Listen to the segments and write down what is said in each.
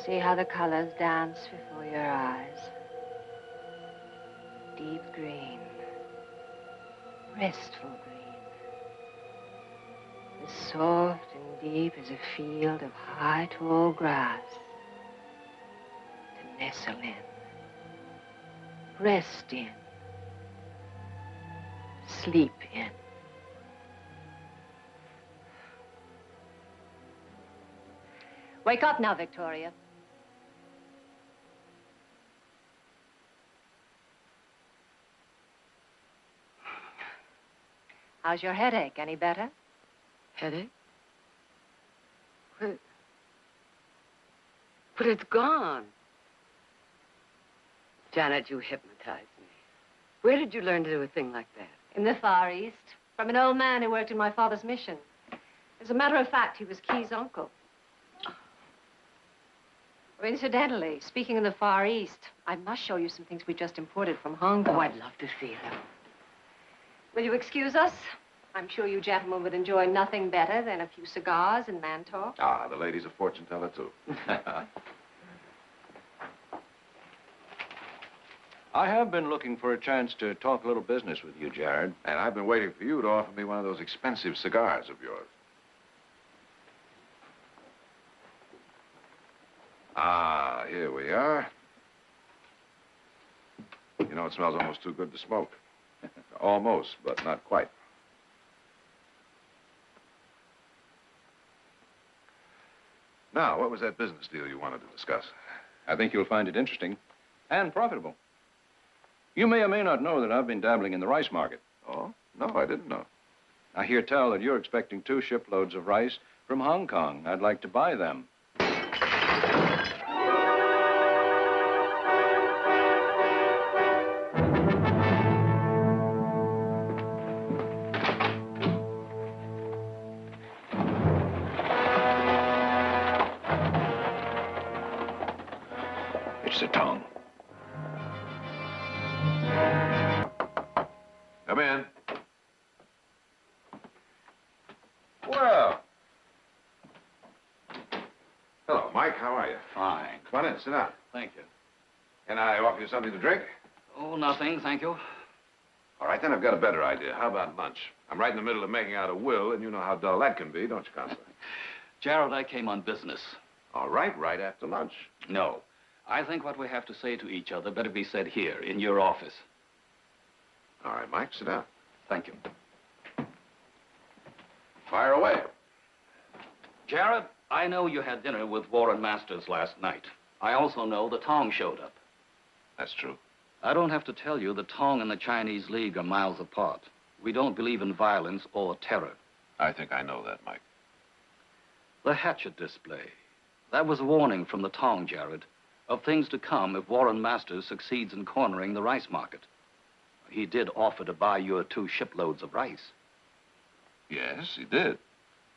See how the colors dance before your eyes. Deep green. Restful green. As soft and deep as a field of high, tall grass. To nestle in. Rest in. Sleep in. Wake up now, Victoria. How's your headache? Any better? Headache? But it's gone. Janet, you hypnotized me. Where did you learn to do a thing like that? In the Far East, from an old man who worked in my father's mission. As a matter of fact, he was Key's uncle. Oh, incidentally, speaking of the Far East, I must show you some things we just imported from Hong Kong. Oh, I'd love to see them. Will you excuse us? I'm sure you gentlemen would enjoy nothing better than a few cigars and man talk. Ah, the lady's a fortune teller, too. I have been looking for a chance to talk a little business with you, Jared. And I've been waiting for you to offer me one of those expensive cigars of yours. Ah, here we are. You know, it smells almost too good to smoke. Almost, but not quite. Now, what was that business deal you wanted to discuss? I think you'll find it interesting and profitable. You may or may not know that I've been dabbling in the rice market. Oh? No, I didn't know. I hear tell that you're expecting 2 shiploads of rice from Hong Kong. I'd like to buy them. It's the tongue. Come in. Well. Hello, Mike. How are you? Fine. Come on in. Sit down. Thank you. Can I offer you something to drink? Oh, nothing, thank you. All right, then I've got a better idea. How about lunch? I'm right in the middle of making out a will, and you know how dull that can be, don't you, Counselor? Gerald, I came on business. All right, right after lunch. No. I think what we have to say to each other better be said here, in your office. All right, Mike, sit down. Thank you. Fire away. Jared, I know you had dinner with Warren Masters last night. I also know the Tong showed up. That's true. I don't have to tell you the Tong and the Chinese League are miles apart. We don't believe in violence or terror. I think I know that, Mike. The hatchet display. That was a warning from the Tong, Jared, of things to come if Warren Masters succeeds in cornering the rice market. He did offer to buy your 2 shiploads of rice. Yes, he did.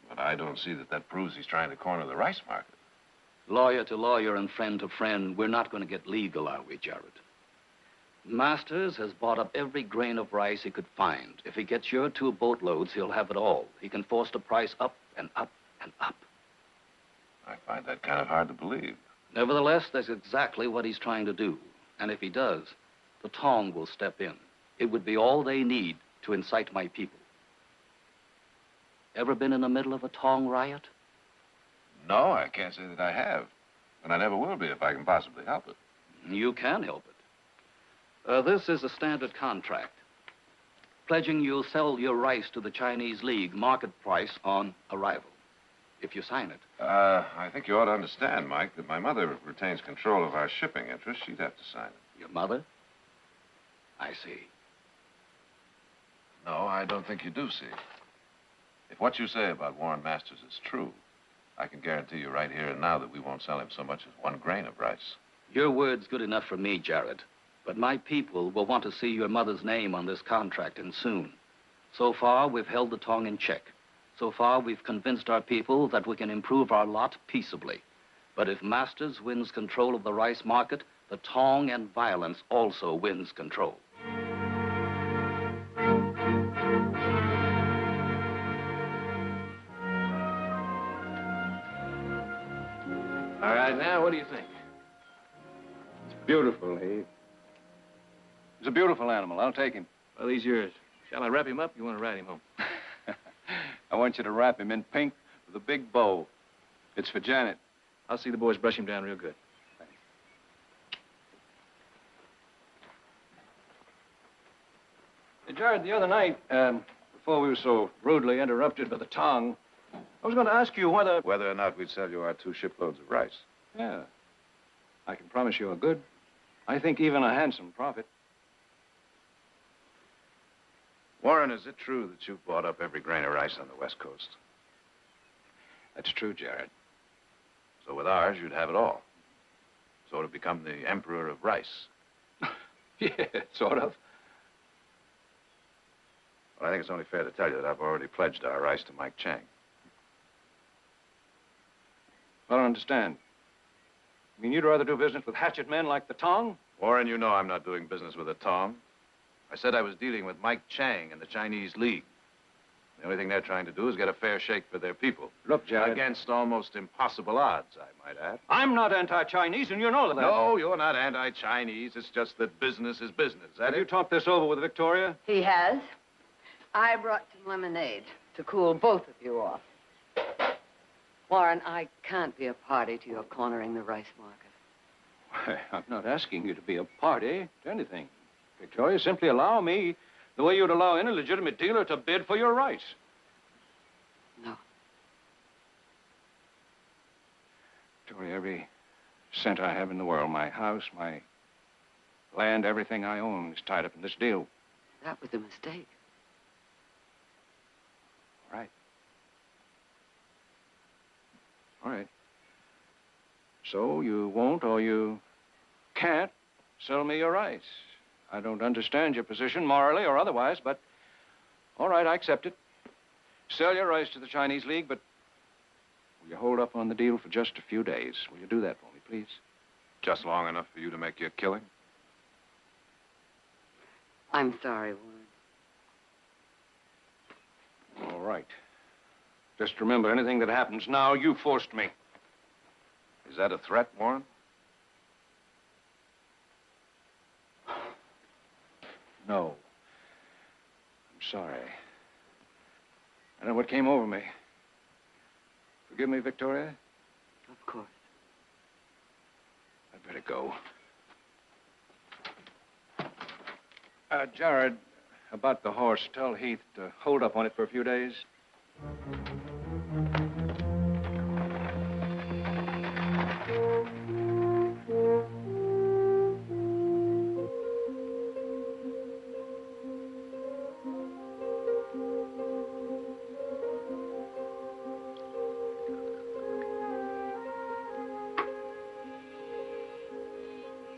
But I don't see that that proves he's trying to corner the rice market. Lawyer to lawyer and friend to friend, we're not going to get legal, are we, Jared? Masters has bought up every grain of rice he could find. If he gets your 2 boatloads, he'll have it all. He can force the price up and up and up. I find that kind of hard to believe. Nevertheless, that's exactly what he's trying to do. And if he does, the Tong will step in. It would be all they need to incite my people. Ever been in the middle of a Tong riot? No, I can't say that I have. And I never will be if I can possibly help it. You can help it. This is a standard contract. Pledging you'll sell your rice to the Chinese League market price on arrival. If you sign it. I think you ought to understand, Mike, that my mother retains control of our shipping interests. She'd have to sign it. Your mother? I see. No, I don't think you do see. If what you say about Warren Masters is true, I can guarantee you right here and now that we won't sell him so much as 1 grain of rice. Your word's good enough for me, Jared. But my people will want to see your mother's name on this contract, and soon. So far, we've held the Tong in check. So far, we've convinced our people that we can improve our lot peaceably. But if Masters wins control of the rice market, the Tong and violence also wins control. All right, now, what do you think? It's beautiful, Heath. He's a beautiful animal. I'll take him. Well, he's yours. Shall I wrap him up? You want to ride him home? I want you to wrap him in pink with a big bow. It's for Janet. I'll see the boys brush him down real good. Hey, Jared, the other night, before we were so rudely interrupted by the tongue, I was going to ask you whether... Whether or not we'd sell you our 2 shiploads of rice. Yeah. I can promise you a good, I think even a handsome profit. Warren, is it true that you've bought up every grain of rice on the West Coast? That's true, Jared. So with ours, you'd have it all. So to become the emperor of rice. Yeah, sort of. Well, I think it's only fair to tell you that I've already pledged our rice to Mike Chang. I don't understand. You mean you'd rather do business with hatchet men like the Tong? Warren, you know I'm not doing business with a Tom. I said I was dealing with Mike Chang and the Chinese League. The only thing they're trying to do is get a fair shake for their people. Look, Jared... Against almost impossible odds, I might add. I'm not anti-Chinese, and you know that. No, you're not anti-Chinese. It's just that business is business. Have you talked this over with Victoria? He has. I brought some lemonade to cool both of you off. Warren, I can't be a party to your cornering the rice market. Why, I'm not asking you to be a party to anything. Victoria, simply allow me the way you'd allow any legitimate dealer to bid for your rice. No. Victoria, every cent I have in the world, my house, my land, everything I own is tied up in this deal. That was a mistake. All right. All right. So you won't or you can't sell me your rice. I don't understand your position, morally or otherwise, but all right, I accept it. Sell your rice to the Chinese League, but will you hold up on the deal for just a few days? Will you do that for me, please? Just long enough for you to make your killing? I'm sorry, Warren. All right. Just remember, anything that happens now, you forced me. Is that a threat, Warren? No. I'm sorry. I know what came over me. Forgive me, Victoria? Of course. I'd better go. Jared, about the horse, tell Heath to hold up on it for a few days.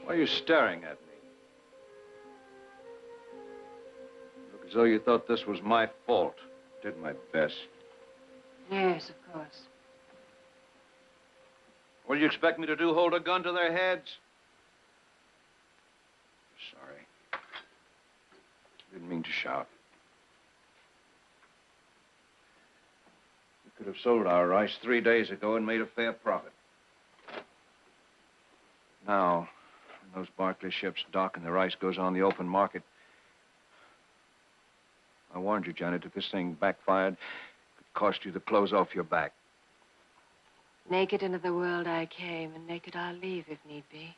Why are you staring at me? Look as though you thought this was my fault. Did my best. Yes, of course. What do you expect me to do, hold a gun to their heads? Sorry. Didn't mean to shout. We could have sold our rice 3 days ago and made a fair profit. Now, when those Barkley ships dock and the rice goes on the open market, I warned you, Janet, if this thing backfired, it could cost you the clothes off your back. Naked into the world I came, and naked I'll leave if need be.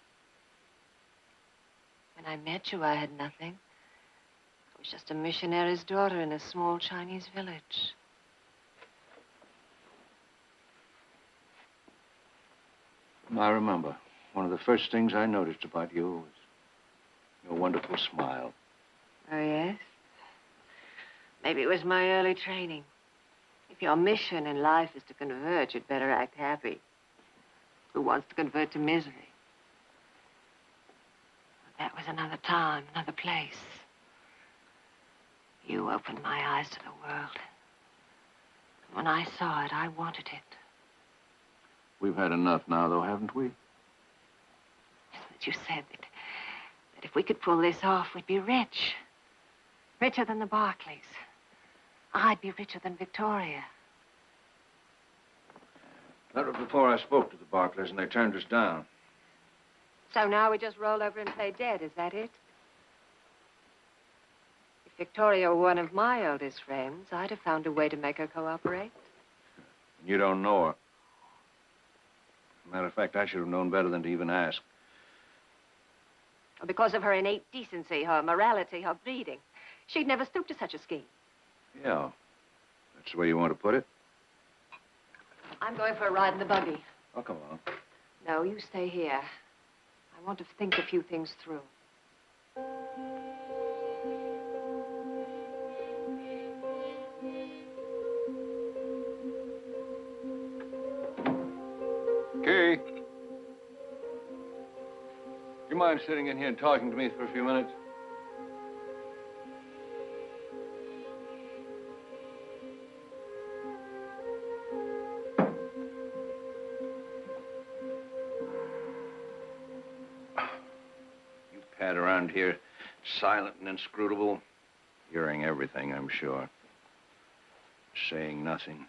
When I met you, I had nothing. I was just a missionary's daughter in a small Chinese village. I remember. One of the first things I noticed about you was your wonderful smile. Oh, yes? Maybe it was my early training. If your mission in life is to convert, you'd better act happy. Who wants to convert to misery? That was another time, another place. You opened my eyes to the world. And when I saw it, I wanted it. We've had enough now, though, haven't we? But you said that if we could pull this off, we'd be rich. Richer than the Barkleys. I'd be richer than Victoria. That was before I spoke to the Barkleys, and they turned us down. So now we just roll over and play dead, is that it? If Victoria were one of my oldest friends, I'd have found a way to make her cooperate. You don't know her. Matter of fact, I should have known better than to even ask. Because of her innate decency, her morality, her breeding. She'd never stoop to such a scheme. Yeah. That's the way you want to put it? I'm going for a ride in the buggy. Oh, come on. No, you stay here. I want to think a few things through. Kay. You mind sitting in here and talking to me for a few minutes? You pad around here, silent and inscrutable, hearing everything, I'm sure. Saying nothing.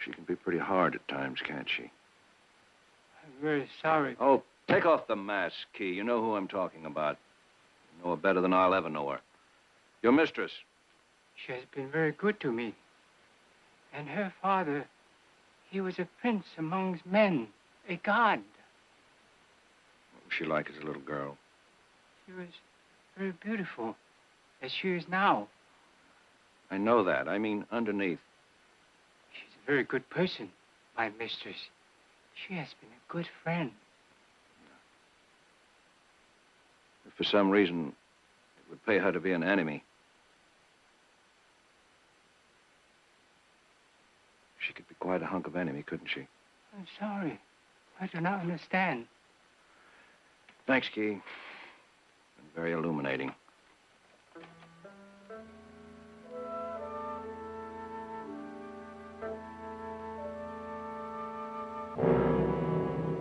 She can be pretty hard at times, can't she? I'm very sorry. Oh, take off the mask, Key. You know who I'm talking about. You know her better than I'll ever know her. Your mistress. She has been very good to me. And her father, he was a prince amongst men, a god. What was she like as a little girl? She was very beautiful, as she is now. I know that. I mean, underneath. She's a very good person, my mistress. She has been a good friend. If for some reason it would pay her to be an enemy, she could be quite a hunk of enemy, couldn't she? I'm sorry. I do not understand. Thanks, Key. Been very illuminating.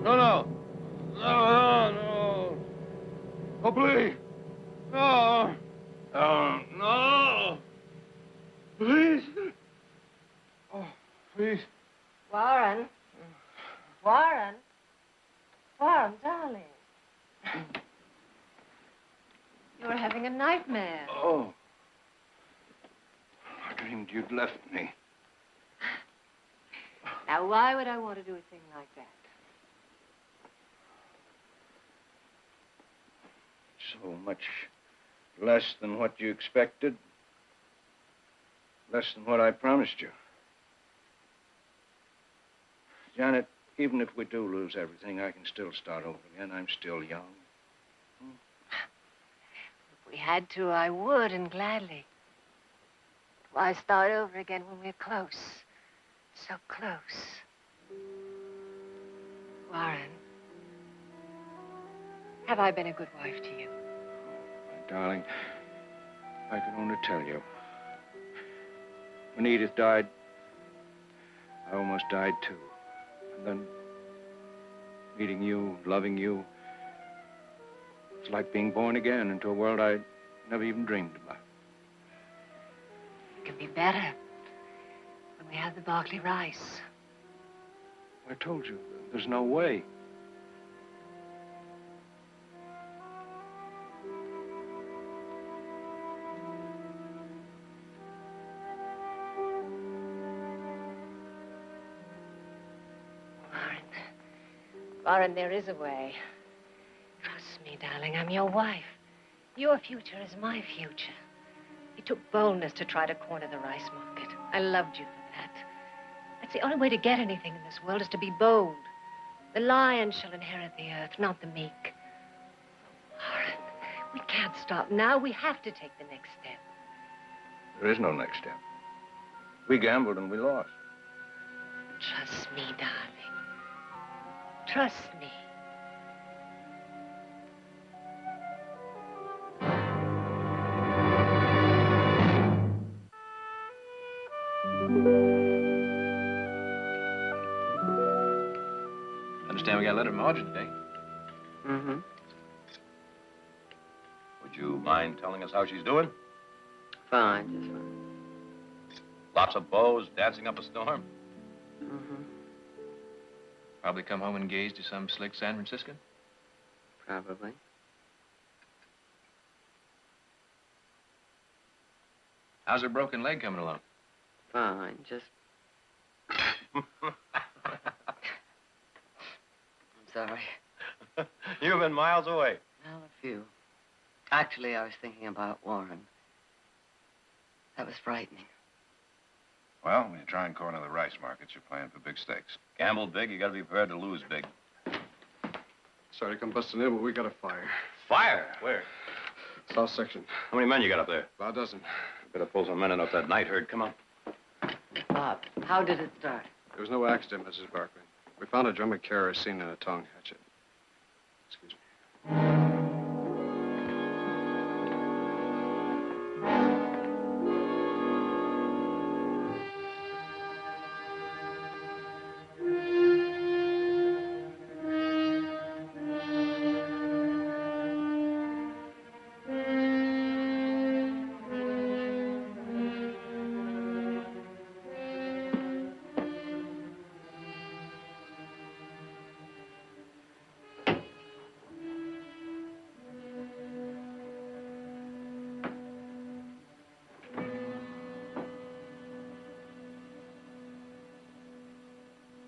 No. Oh, please. No. Oh, no. Please. Oh, please. Warren. Warren. Warren, darling. You were having a nightmare. Oh. I dreamed you'd left me. Now, why would I want to do a thing like that? So much less than what you expected. Less than what I promised you. Janet, even if we do lose everything, I can still start over again. I'm still young. If we had to, I would, and gladly. Why start over again when we're close? So close. Warren, have I been a good wife to you? My darling, I can only tell you. When Edith died, I almost died too. And then meeting you, loving you, it's like being born again into a world I never even dreamed about. It can be better when we have the Barkley rice. I told you, there's no way. Warren, there is a way. Trust me, darling, I'm your wife. Your future is my future. It took boldness to try to corner the rice market. I loved you for that. That's the only way to get anything in this world is to be bold. The lion shall inherit the earth, not the meek. Warren, we can't stop now. We have to take the next step. There is no next step. We gambled and we lost. Trust me, darling. Trust me. Understand we got a letter from Audrey today. Mm-hmm. Would you mind telling us how she's doing? Fine, just fine. Lots of beaux dancing up a storm? Mm-hmm. Probably come home engaged to some slick San Franciscan? Probably. How's her broken leg coming along? Fine, just... I'm sorry. You've been miles away. Well, a few. Actually, I was thinking about Warren. That was frightening. Well, when you try and corner the rice markets, you're playing for big stakes. Gamble big, you gotta be prepared to lose big. Sorry to come busting in, but we got a fire. Fire? Where? South section. How many men you got up there? About a dozen. Better pull some men in off that night herd. Come on. Bob, how did it start? There was no accident, Mrs. Barkley. We found a drum of kerosene and a tongue hatchet. Excuse me.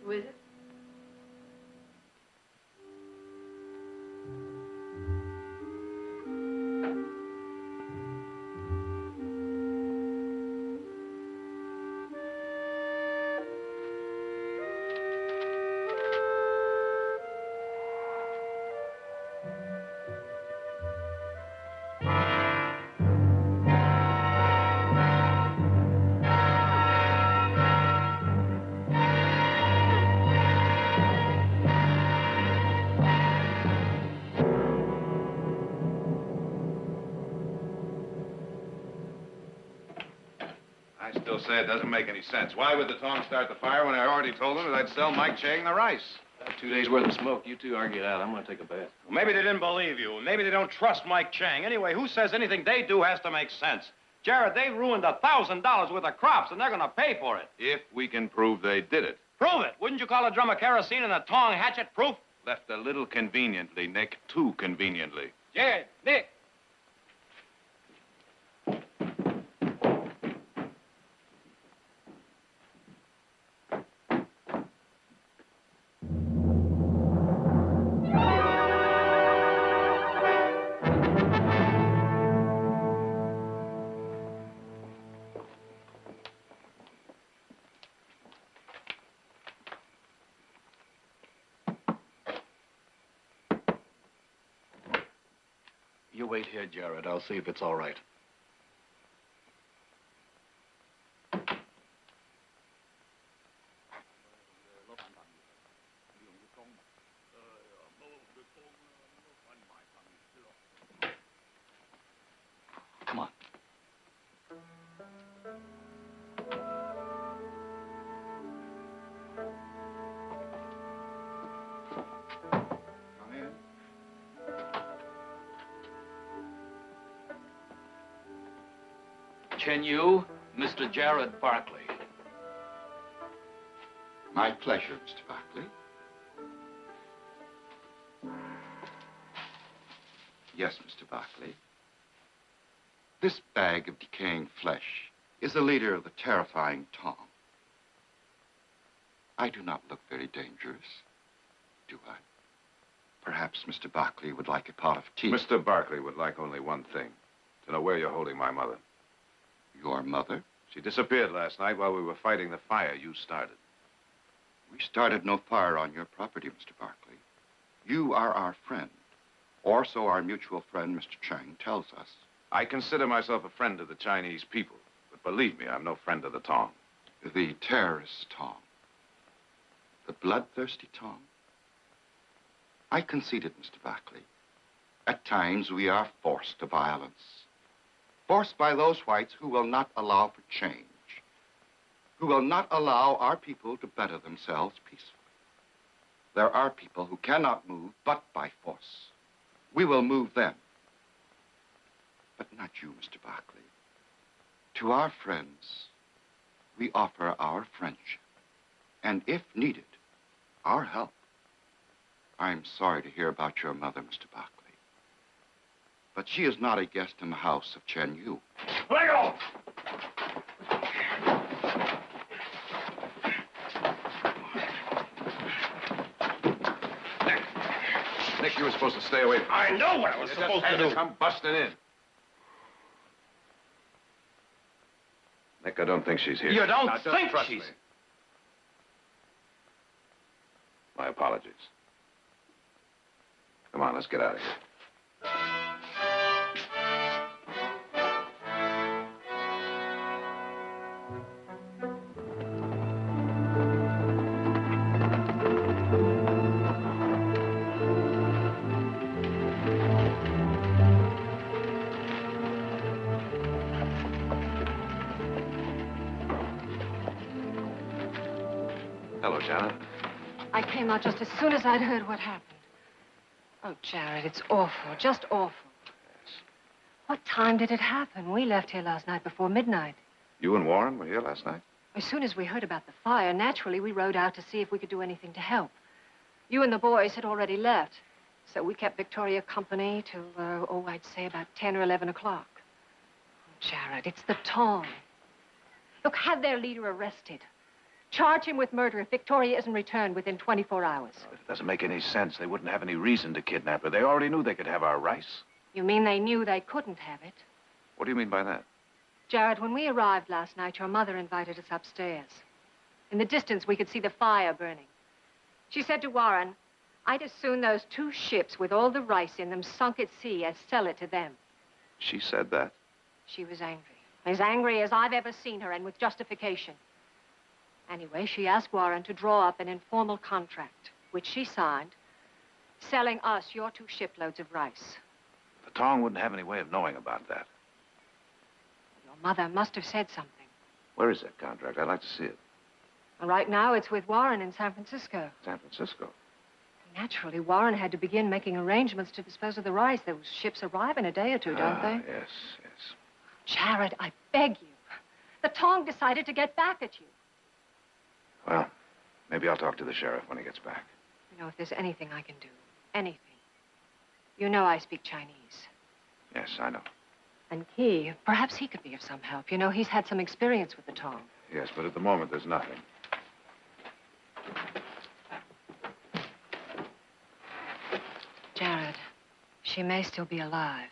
Who is it? I still say it doesn't make any sense. Why would the Tong start the fire when I already told them that I'd sell Mike Chang the rice? 2 days worth of smoke. You two argue it out. I'm gonna take a bath. Well, maybe they didn't believe you. Maybe they don't trust Mike Chang. Anyway, who says anything they do has to make sense? Jared, they ruined $1,000 worth of crops, and they're gonna pay for it. If we can prove they did it. Prove it. Wouldn't you call a drum of kerosene and a tong hatchet proof? Left a little conveniently, Nick. Too conveniently. Jared, Nick. You wait here, Jared. I'll see if it's all right. Come on. Come in. Can you, Mr. Jared Barkley? My pleasure, Mr. Barkley. Yes, Mr. Barkley. This bag of decaying flesh is the leader of the terrifying Tom. I do not look very dangerous, do I? Perhaps Mr. Barkley would like a pot of tea. Mr. Barkley would like only one thing. To know where you're holding my mother. Your mother? She disappeared last night while we were fighting the fire you started. We started no fire on your property, Mr. Barkley. You are our friend, or so our mutual friend, Mr. Chang, tells us. I consider myself a friend of the Chinese people, but believe me, I'm no friend of the Tong. The terrorist Tom. The bloodthirsty Tom. I concede it, Mr. Barkley. At times, we are forced to violence. Forced by those whites who will not allow for change, who will not allow our people to better themselves peacefully. There are people who cannot move but by force. We will move them. But not you, Mr. Barkley. To our friends, we offer our friendship. And if needed, our help. I'm sorry to hear about your mother, Mr. Barkley. But she is not a guest in the house of Chen Yu. Let go! Nick, you were supposed to stay away from her. I know what I was supposed to do. Come busting in. Nick, I don't think she's here. You don't Now, just think trust she's... me. My apologies. Come on, let's get out of here. Hello, Janet. I came out just as soon as I'd heard what happened. Oh, Jared, it's awful, just awful. Yes. What time did it happen? We left here last night before midnight. You and Warren were here last night? As soon as we heard about the fire, naturally, we rode out to see if we could do anything to help. You and the boys had already left, so we kept Victoria company till, I'd say about 10 or 11 o'clock. Oh, Jared, it's the Tong. Look, have their leader arrested. Charge him with murder if Victoria isn't returned within 24 hours. But it doesn't make any sense. They wouldn't have any reason to kidnap her. They already knew they could have our rice. You mean they knew they couldn't have it? What do you mean by that? Jared, when we arrived last night, your mother invited us upstairs. In the distance, we could see the fire burning. She said to Warren, I'd as soon those 2 ships with all the rice in them sunk at sea as sell it to them. She said that? She was angry. As angry as I've ever seen her, and with justification. Anyway, she asked Warren to draw up an informal contract, which she signed, selling us your 2 shiploads of rice. The Tong wouldn't have any way of knowing about that. Your mother must have said something. Where is that contract? I'd like to see it. And right now, it's with Warren in San Francisco. San Francisco? Naturally, Warren had to begin making arrangements to dispose of the rice. Those ships arrive in a day or 2, don't they? Yes, yes. Jared, I beg you. The Tong decided to get back at you. Well, maybe I'll talk to the sheriff when he gets back. You know, if there's anything I can do, anything. You know I speak Chinese. Yes, I know. And Key, perhaps he could be of some help. You know, he's had some experience with the Tong. Yes, but at the moment, there's nothing. Jared, she may still be alive.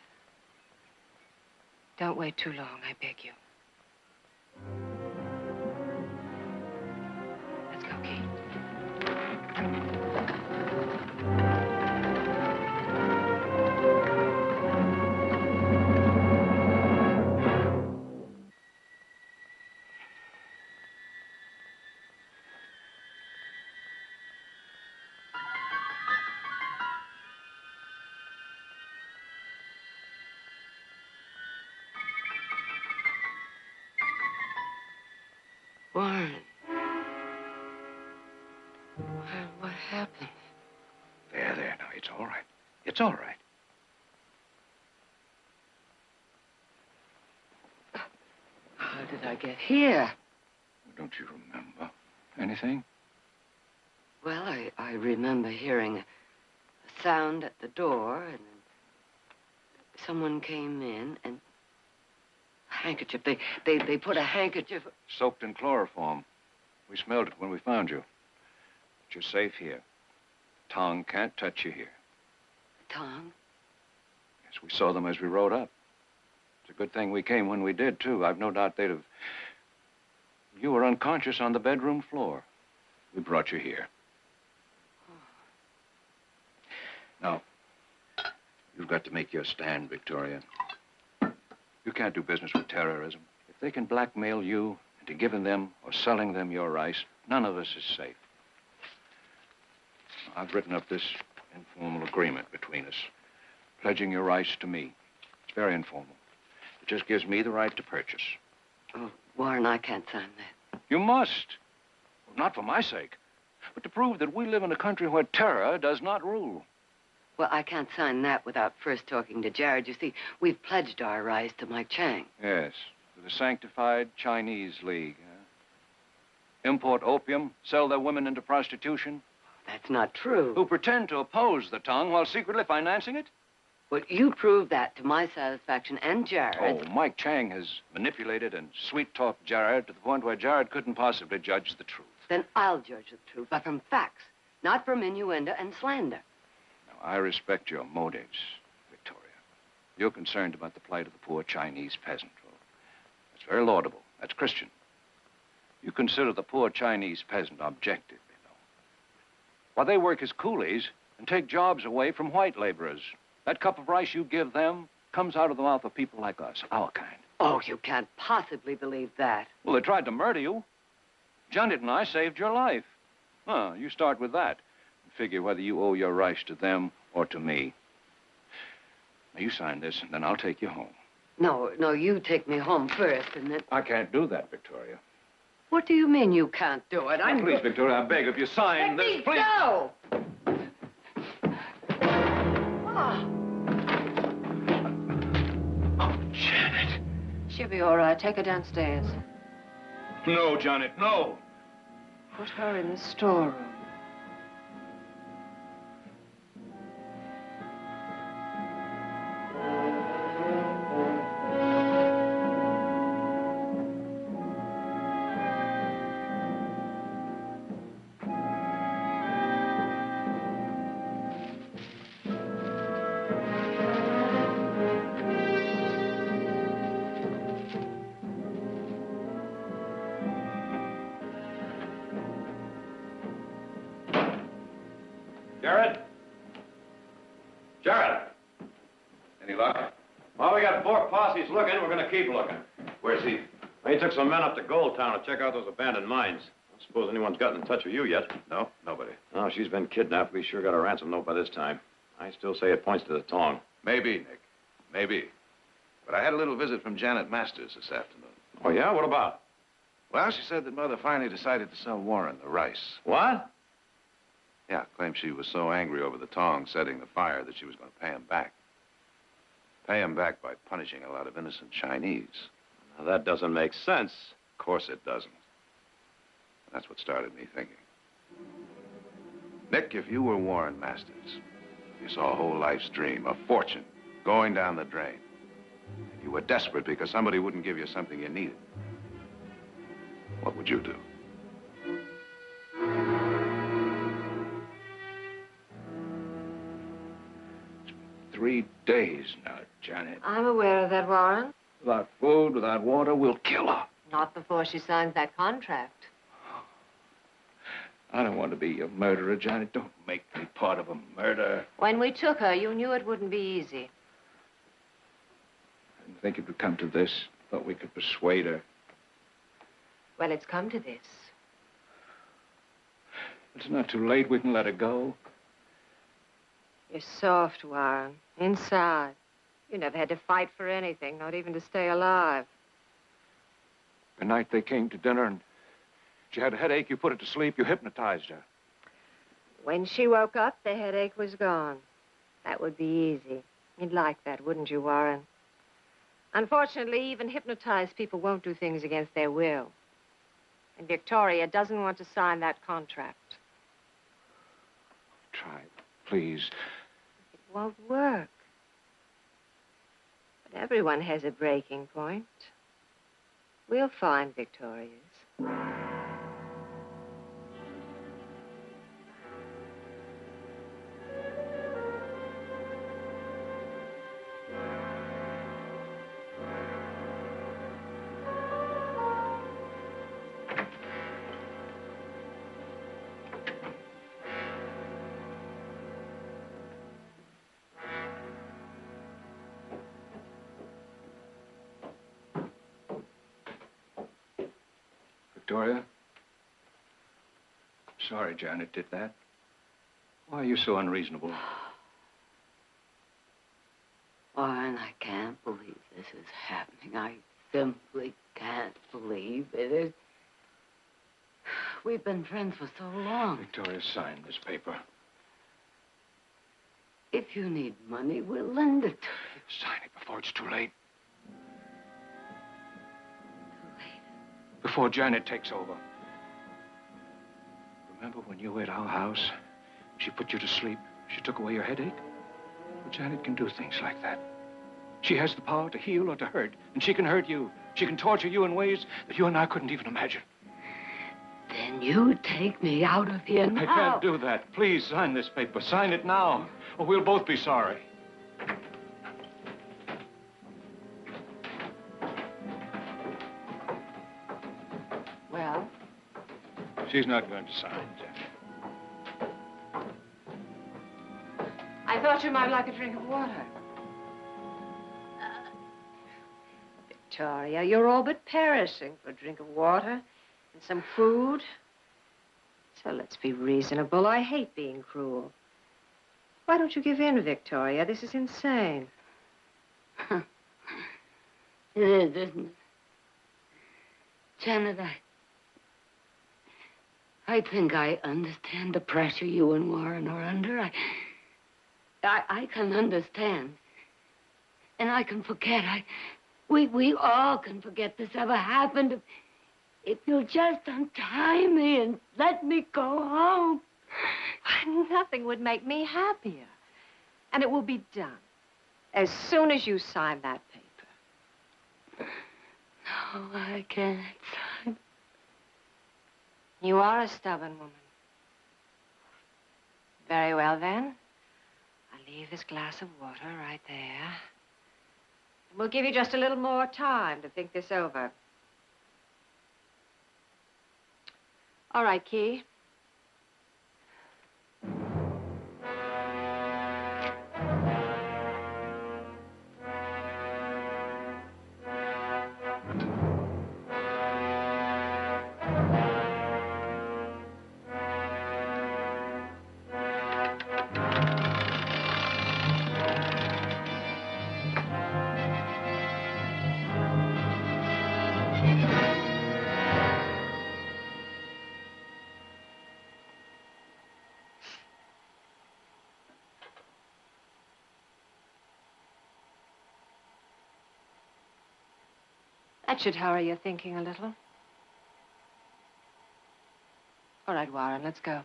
Don't wait too long, I beg you. Let's go, Key. Warren. What happened? There. Now, it's all right. It's all right. How did I get here? Don't you remember anything? Well, I remember hearing a sound at the door, and then someone came in, and a handkerchief. They put a handkerchief... Soaked in chloroform. We smelled it when we found you. But you're safe here. Tong can't touch you here. Tong? Yes, we saw them as we rode up. It's a good thing we came when we did, too. I've no doubt they'd have... You were unconscious on the bedroom floor. We brought you here. Now, you've got to make your stand, Victoria. You can't do business with terrorism. If they can blackmail you into giving them or selling them your rice, none of us is safe. I've written up this informal agreement between us, pledging your rice to me. It's very informal. It just gives me the right to purchase. Oh, Warren, I can't sign that. You must. Well, not for my sake, but to prove that we live in a country where terror does not rule. Well, I can't sign that without first talking to Jared. You see, we've pledged our rice to Mike Chang. Yes, to the Sanctified Chinese League. import opium, sell their women into prostitution, That's not true. who pretend to oppose the Tong while secretly financing it? Well, you proved that to my satisfaction and Jared's. Oh, Mike Chang has manipulated and sweet-talked Jared to the point where Jared couldn't possibly judge the truth. Then I'll judge the truth, but from facts, not from innuendo and slander. Now, I respect your motives, Victoria. You're concerned about the plight of the poor Chinese peasant. Well, that's very laudable. That's Christian. You consider the poor Chinese peasant objective, you know. While they work as coolies and take jobs away from white laborers. That cup of rice you give them comes out of the mouth of people like us, our kind. Oh, you can't possibly believe that. Well, they tried to murder you. Janet and I saved your life. Huh, you start with that. And figure whether you owe your rice to them or to me. Now, you sign this, and then I'll take you home. No, you take me home first, and then... I can't do that, Victoria. What do you mean you can't do it? Now, please, Victoria, I beg of you, sign Let this, me please. go! Janet. She'll be all right. Take her downstairs. No, Janet, no. Put her in the storeroom. Jared? Jared? Any luck? Well, we got 4 posses looking. We're going to keep looking. Where's he? He took some men up to Gold Town to check out those abandoned mines. I don't suppose anyone's gotten in touch with you yet. No, nobody. No, she's been kidnapped. We sure got a ransom note by this time. I still say it points to the Tong. Maybe, Nick. Maybe. But I had a little visit from Janet Masters this afternoon. Oh, yeah? What about? Well, she said that Mother finally decided to sell Warren the rice. What? Yeah, claimed she was so angry over the Tong setting the fire that she was going to pay him back. Pay him back by punishing a lot of innocent Chinese. Now, that doesn't make sense. Of course it doesn't. That's what started me thinking. Nick, if you were Warren Masters, you saw a whole life's dream, a fortune, going down the drain. And you were desperate because somebody wouldn't give you something you needed. What would you do? 3 days now, Janet. I'm aware of that, Warren. Without food, without water, we'll kill her. Not before she signs that contract. I don't want to be a murderer, Janet. Don't make me part of a murder. When we took her, you knew it wouldn't be easy. I didn't think it would come to this. Thought we could persuade her. Well, it's come to this. It's not too late. We can let her go. You're soft, Warren. Inside. You never had to fight for anything, not even to stay alive. The night they came to dinner and she had a headache, you put her to sleep, you hypnotized her. When she woke up, the headache was gone. That would be easy. You'd like that, wouldn't you, Warren? Unfortunately, even hypnotized people won't do things against their will. And Victoria doesn't want to sign that contract. Try, please. It won't work. But everyone has a breaking point. We'll find Victoria's. Victoria? Sorry Janet did that. Why are you so unreasonable? Warren, I can't believe this is happening. I simply can't believe it is. We've been friends for so long. Victoria, sign this paper. If you need money, we'll lend it to you. Sign it before it's too late. Too late. Before Janet takes over. Remember when you were at our house? She put you to sleep. She took away your headache. Well, Janet can do things like that. She has the power to heal or to hurt, and she can hurt you. She can torture you in ways that you and I couldn't even imagine. Then you take me out of here now. I can't do that. Please sign this paper. Sign it now, or we'll both be sorry. Well? She's not going to sign, Janet. I thought you might like a drink of water. Victoria, you're all but perishing for a drink of water and some food. So let's be reasonable. I hate being cruel. Why don't you give in, Victoria? This is insane. It is, isn't it? Janet, I think I understand the pressure you and Warren are under. I can understand. And I can forget. We all can forget this ever happened. If you'll just untie me and let me go home. Why, nothing would make me happier. And it will be done as soon as you sign that paper. No, I can't sign. You are a stubborn woman. Very well, then. I'll leave this glass of water right there. And we'll give you just a little more time to think this over. All right, Key. That should hurry your thinking a little. All right, Warren, let's go.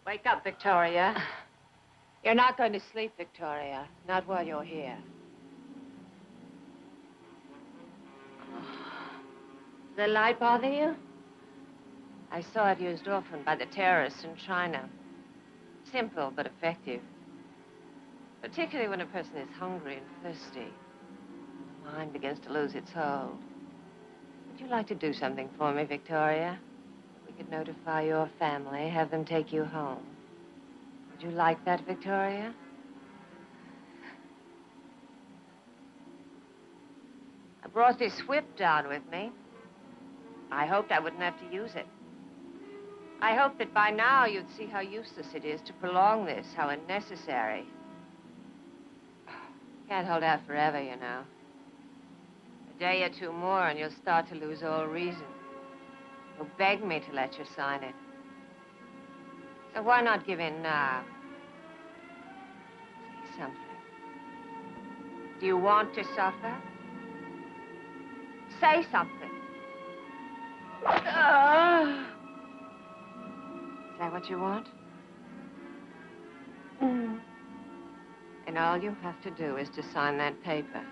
Wake up, Victoria. You're not going to sleep, Victoria. Not while you're here. Does the light bother you? I saw it used often by the terrorists in China. Simple but effective. Particularly when a person is hungry and thirsty. The mind begins to lose its hold. Would you like to do something for me, Victoria? We could notify your family, have them take you home. Would you like that, Victoria? I brought this whip down with me. I hoped I wouldn't have to use it. I hoped that by now you'd see how useless it is to prolong this, how unnecessary. Can't hold out forever, you know. A day or two more and you'll start to lose all reason. You'll beg me to let you sign it. So why not give in now? Say something. Do you want to suffer? Say something. Is that what you want? Mm. And all you have to do is to sign that paper.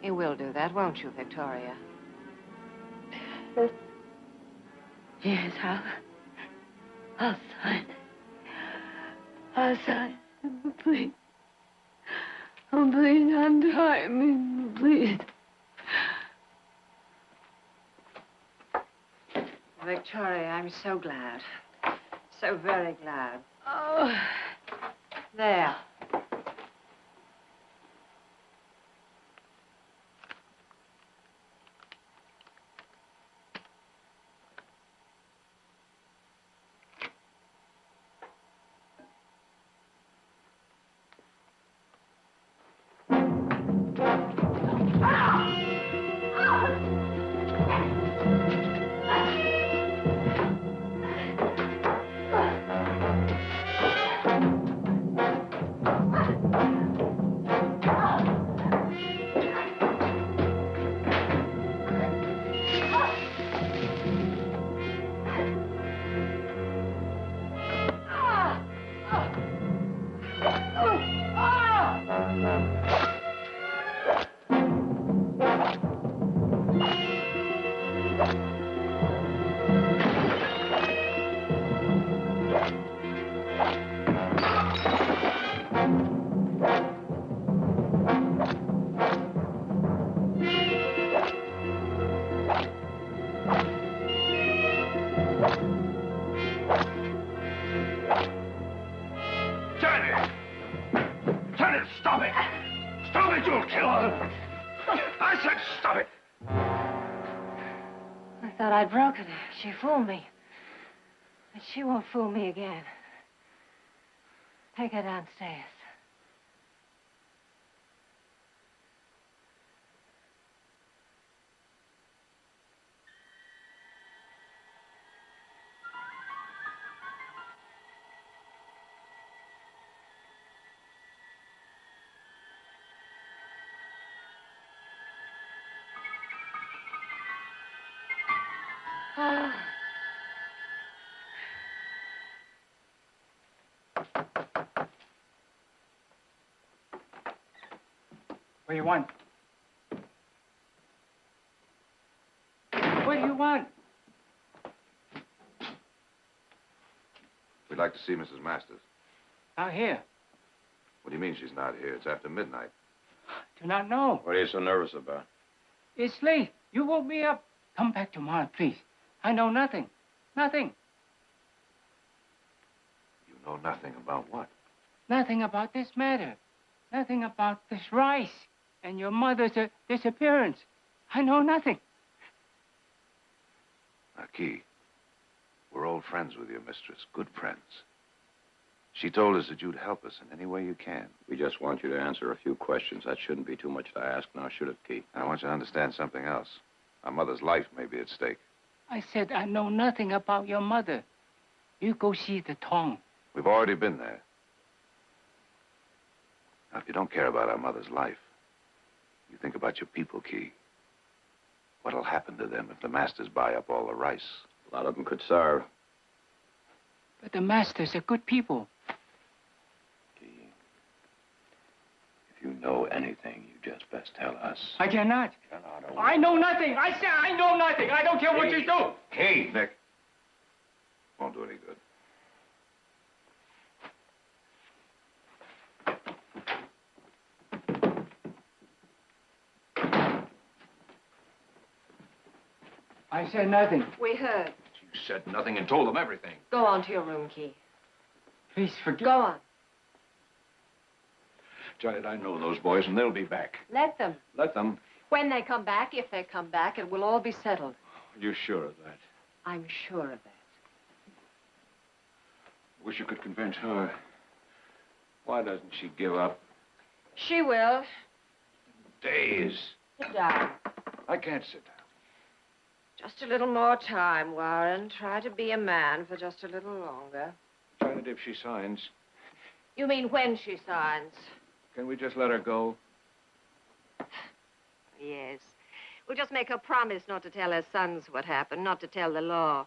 You will do that, won't you, Victoria? Yes, I'll sign. I'll sign. Please. Oh, please, untie me, please. Victoria, I'm so glad. So very glad. Oh. There. Stop it! Stop it, you'll kill her! I said stop it! I thought I'd broken her. She fooled me. But she won't fool me again. Take her downstairs. What do you want? What do you want? We'd like to see Mrs. Masters. Out here. What do you mean she's not here? It's after midnight. Do not know. What are you so nervous about? It's late. You woke me up. Come back tomorrow, please. I know nothing. Nothing. You know nothing about what? Nothing about this matter. Nothing about this rice and your mother's disappearance. I know nothing. Now, Key, we're old friends with your mistress, good friends. She told us that you'd help us in any way you can. We just want you to answer a few questions. That shouldn't be too much to ask now, should it, Key? I want you to understand something else. Our mother's life may be at stake. I said I know nothing about your mother. You go see the Tong. We've already been there. Now, if you don't care about our mother's life, you think about your people, Key. What'll happen to them if the Masters buy up all the rice? A lot of them could starve. But the Masters are good people. Key, if you know anything, you just best tell us. I cannot. I know nothing. I say I know nothing. I don't care what you do. Key! Nick. Won't do any good. I said nothing. We heard. You said nothing and told them everything. Go on to your room, Key. Please forgive. Go on. Janet, I know those boys, and they'll be back. Let them. Let them. When they come back, if they come back, it will all be settled. You're sure of that? I'm sure of that. Wish you could convince her. Why doesn't she give up? She will. Days. Sit down. I can't sit down. Just a little more time, Warren. Try to be a man for just a little longer. Janet, if she signs, You mean when she signs? can we just let her go? Yes. We'll just make her promise not to tell her sons what happened, not to tell the law.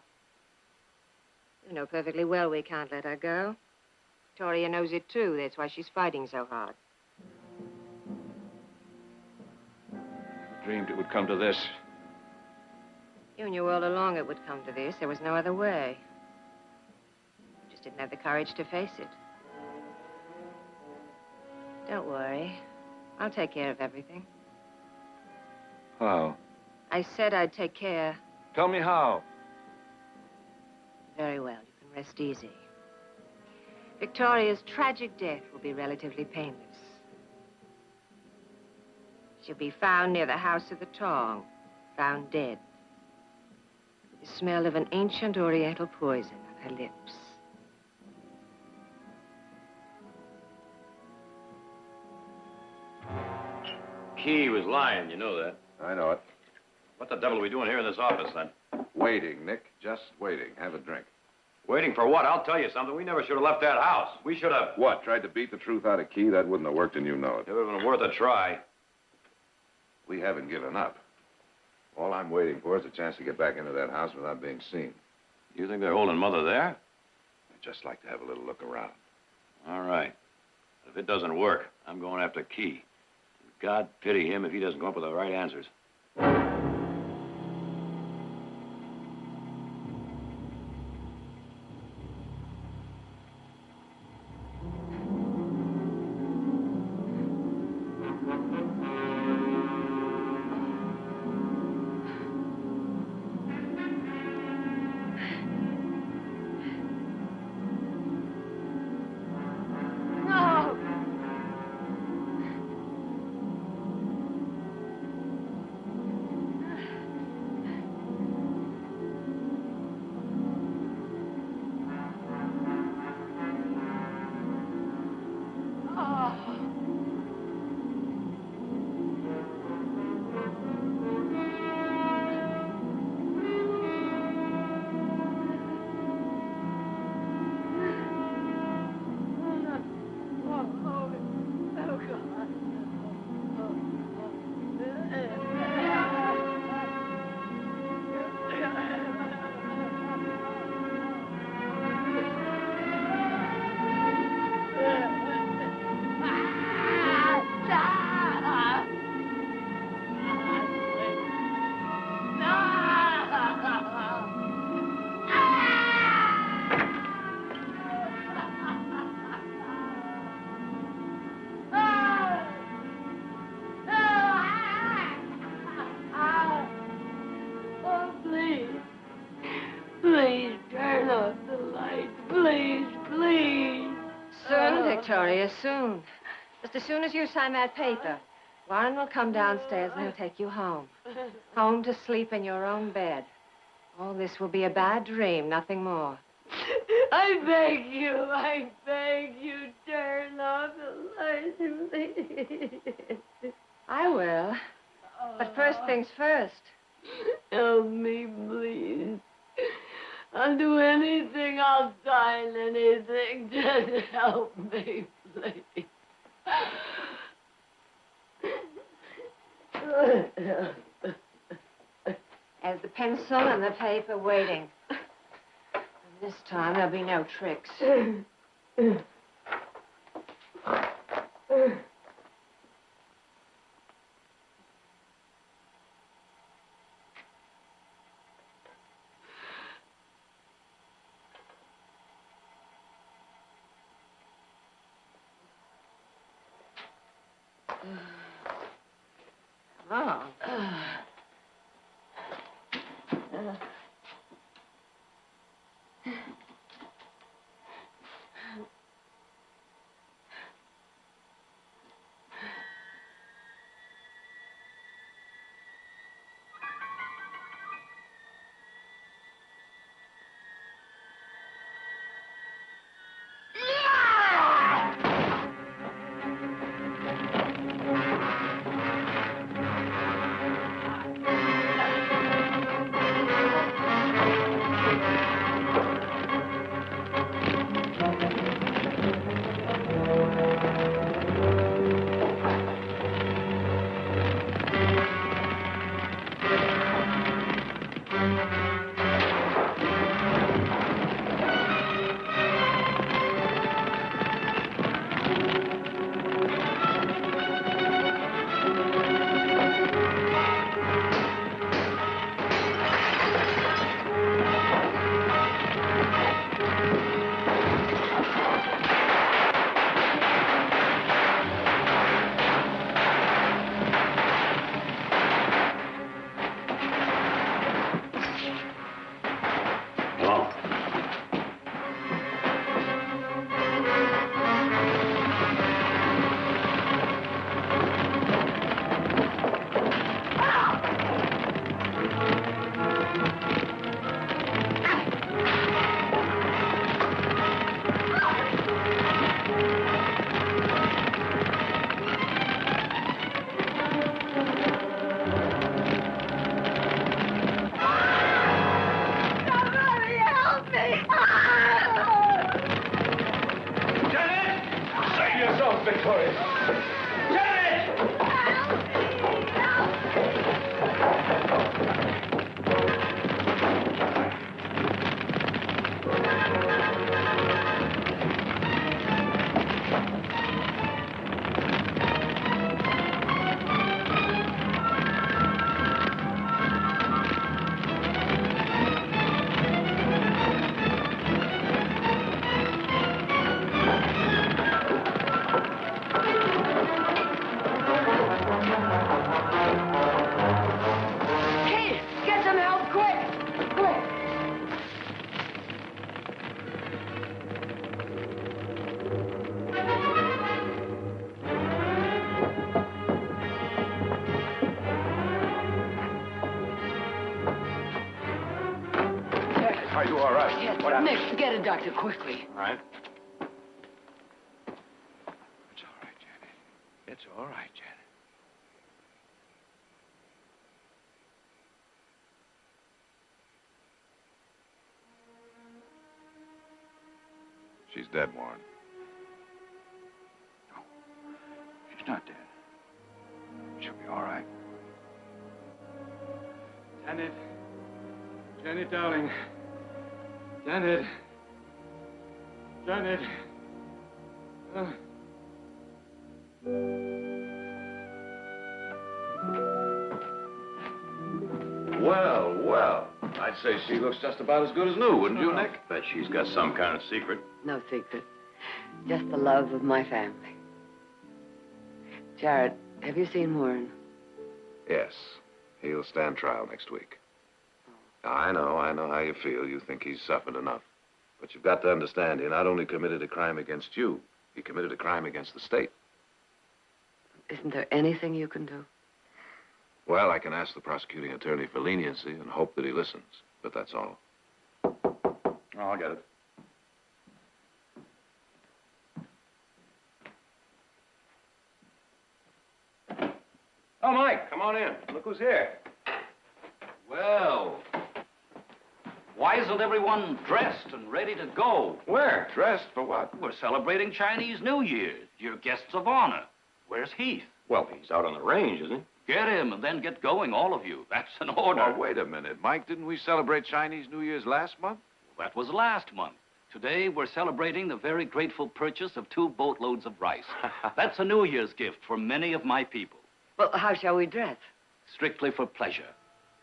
You know perfectly well we can't let her go. Victoria knows it, too. That's why she's fighting so hard. dreamed it would come to this. You knew all along it would come to this. There was no other way. You just didn't have the courage to face it. Don't worry. I'll take care of everything. How? I said I'd take care. Tell me how. Very well. You can rest easy. Victoria's tragic death will be relatively painless. She'll be found near the house of the Tong, found dead. The smell of an ancient oriental poison on her lips. Key was lying, you know that. I know it. What the devil are we doing here in this office, then? Waiting, Nick. Just waiting. Have a drink. Waiting for what? I'll tell you something. We never should have left that house. We should have... What? Tried to beat the truth out of Key? That wouldn't have worked, and you know it. It would have been worth a try. We haven't given up. All I'm waiting for is a chance to get back into that house without being seen. You think they're holding Mother there? I'd just like to have a little look around. All right. If it doesn't work, I'm going after Key. God pity him if he doesn't come up with the right answers. Victoria, soon. Just as soon as you sign that paper, Warren will come downstairs and he'll take you home. Home to sleep in your own bed. All this will be a bad dream, nothing more. I beg you, turn off the light, please. I will. But first things first. Help me, please. I'll do anything. I'll sign anything. Just help me, please. There's the pencil and the paper waiting. And this time there'll be no tricks. Oh. Are you all right? Yes, What happened? Nick, get a doctor quickly. All right. It's all right, Janet. It's all right, Janet. She's dead, Warren. No, she's not dead. She'll be all right. Janet. Janet, darling. Janet. Janet. Well, well. I'd say she looks just about as good as new, wouldn't you, Nick? Bet she's got some kind of secret. No secret. Just the love of my family. Jared, have you seen Warren? Yes. He'll stand trial next week. I know how you feel. You think he's suffered enough. But you've got to understand, he not only committed a crime against you, he committed a crime against the state. Isn't there anything you can do? Well, I can ask the prosecuting attorney for leniency and hope that he listens. But that's all. Oh, I'll get it. Oh, Mike, come on in. Look who's here. Well, why isn't everyone dressed and ready to go? Where? Dressed for what? We're celebrating Chinese New Year. You're guests of honor. Where's Heath? Well, he's out on the range, isn't he? Get him and then get going, all of you. That's an order. Oh, wait a minute, Mike. Didn't we celebrate Chinese New Year's last month? That was last month. Today, we're celebrating the very grateful purchase of 2 boatloads of rice. That's a New Year's gift for many of my people. Well, how shall we dress? Strictly for pleasure.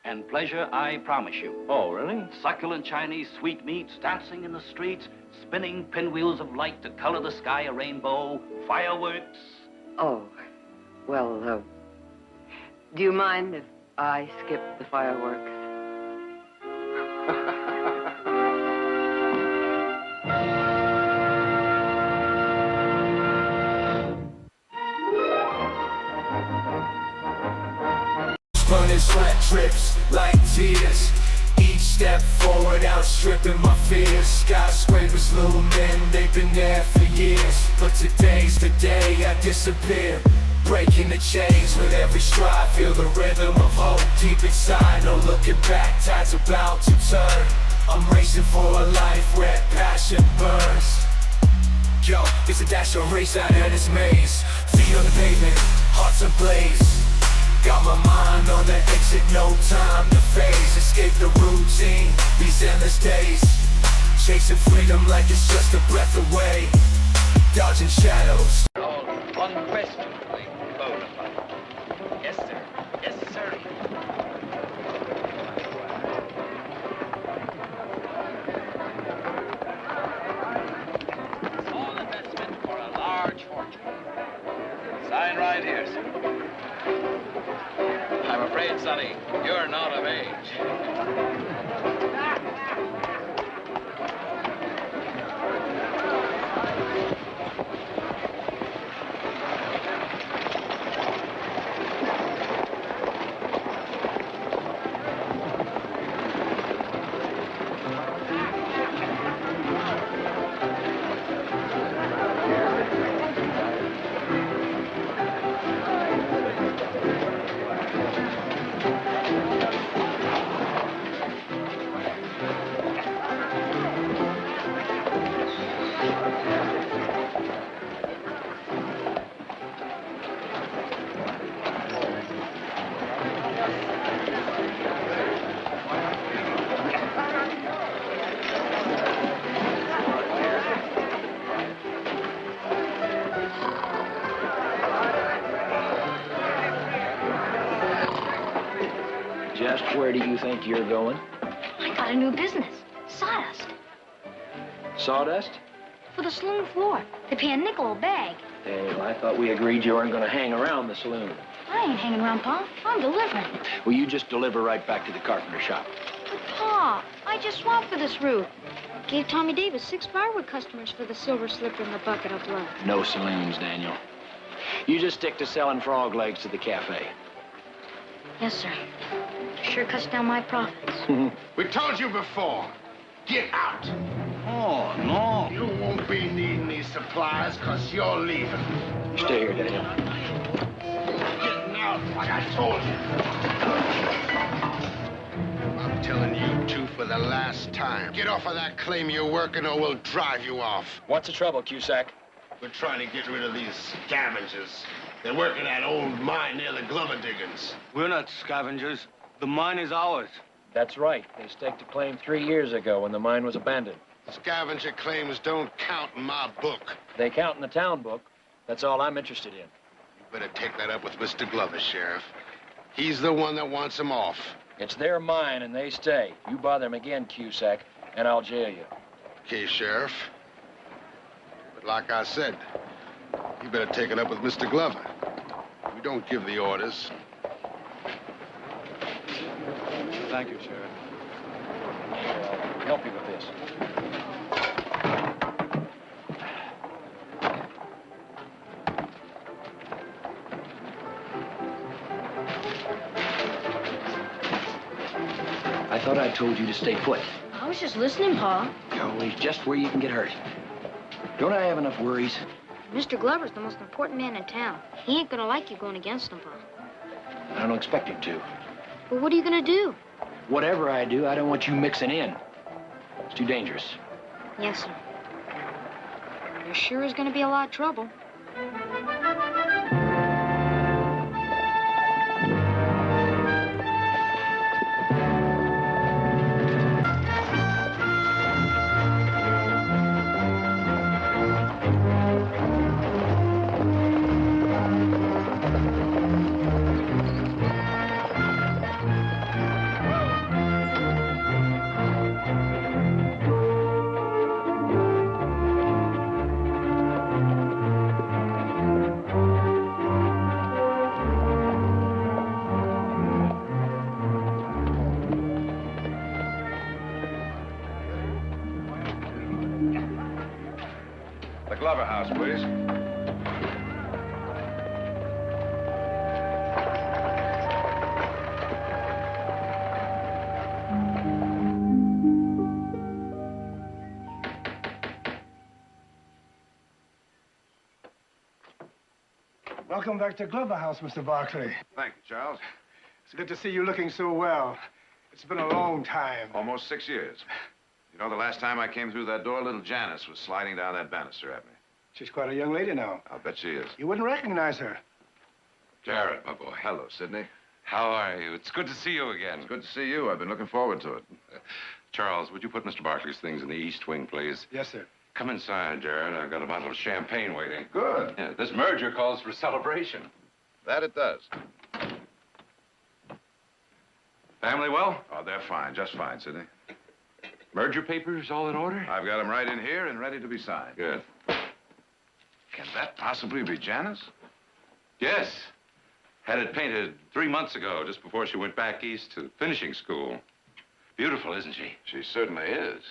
And pleasure, I promise you. Oh, really? Succulent Chinese sweetmeats, dancing in the streets, spinning pinwheels of light to color the sky a rainbow, fireworks. Oh, well, do you mind if I skip the fireworks? Running sweat drips like tears. Each step forward outstripping my fears. Skyscrapers looming, they've been there for years. But today's the day I disappear. Breaking the chains with every stride. Feel the rhythm of hope deep inside. No looking back, tide's about to turn. I'm racing for a life where passion burns. Yo, it's a dash or race out of this maze. Feet on the pavement, hearts ablaze. Got my mind on the exit, no time to phase. Escape the routine, these endless days. Chasing freedom like it's just a breath away. Dodging shadows. Unquestionably bona fide. Yes, sir. Yes, sir. Small investment for a large fortune. Sign right here, sir. I'm afraid, Sonny, you're not of age. Just where do you think you're going? I got a new business. Sawdust. Sawdust? For the saloon floor. They pay a nickel a bag. Hey, well, I thought we agreed you weren't going to hang around the saloon. I ain't hanging around, Pa. I'm delivering. Well, you just deliver right back to the carpenter shop. But, Pa, I just swapped for this route. Gave Tommy Davis 6 firewood customers for the silver slipper and the bucket of blood. No saloons, Daniel. You just stick to selling frog legs to the cafe. Yes, sir. Sure cuts down my profits. We told you before. Get out. Oh, no. You won't be needing these supplies because you're leaving. Stay here, Daniel. Getting out like I told you. I'm telling you two for the last time. Get off of that claim you're working or we'll drive you off. What's the trouble, Cusack? We're trying to get rid of these scavengers. They're working that old mine near the Glover diggings. We're not scavengers. The mine is ours. That's right. They staked a claim 3 years ago when the mine was abandoned. Scavenger claims don't count in my book. They count in the town book. That's all I'm interested in. You better take that up with Mr. Glover, Sheriff. He's the one that wants them off. It's their mine, and they stay. You bother them again, Cusack, and I'll jail you. Okay, Sheriff. But like I said, you better take it up with Mr. Glover. We don't give the orders. Thank you, Sheriff. I'll help you with this. I thought I told you to stay put. I was just listening, Pa. You're always just where you can get hurt. Don't I have enough worries? Mr. Glover's the most important man in town. He ain't gonna like you going against him, Pa. I don't expect him to. Well, what are you gonna do? Whatever I do, I don't want you mixing in. It's too dangerous. Yes, sir. There sure is gonna be a lot of trouble. The Glover house, please. Welcome back to Glover House, Mr. Barkley. Thank you, Charles. It's good to see you looking so well. It's been a long time. Almost 6 years. You know, the last time I came through that door, little Janice was sliding down that banister at me. She's quite a young lady now. I'll bet she is. You wouldn't recognize her. Jared, my boy. Hello, Sidney. How are you? It's good to see you again. It's good to see you. I've been looking forward to it. Charles, would you put Mr. Barkley's things in the East Wing, please? Yes, sir. Come inside, Jared. I've got a bottle of champagne waiting. Good. Yeah, this merger calls for celebration. That it does. Family well? Oh, they're fine. Just fine, Sidney. Merger papers all in order? I've got them right in here and ready to be signed. Good. Can that possibly be Janice? Yes. Had it painted 3 months ago, just before she went back east to finishing school. Beautiful, isn't she? She certainly is.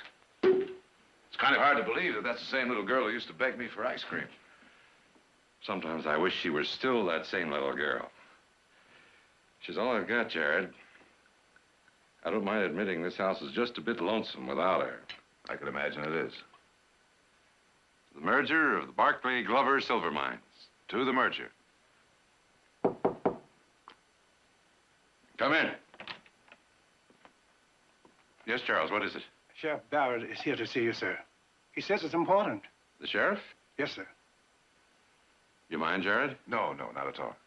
It's kind of hard to believe that that's the same little girl who used to beg me for ice cream. Sometimes I wish she were still that same little girl. She's all I've got, Jared. I don't mind admitting this house is just a bit lonesome without her. I could imagine it is. The merger of the Barkley Glover silver mines. To the merger. Come in. Yes, Charles, what is it? Sheriff Barrett is here to see you, sir. He says it's important. The sheriff? Yes, sir. You mind, Jared? No, not at all.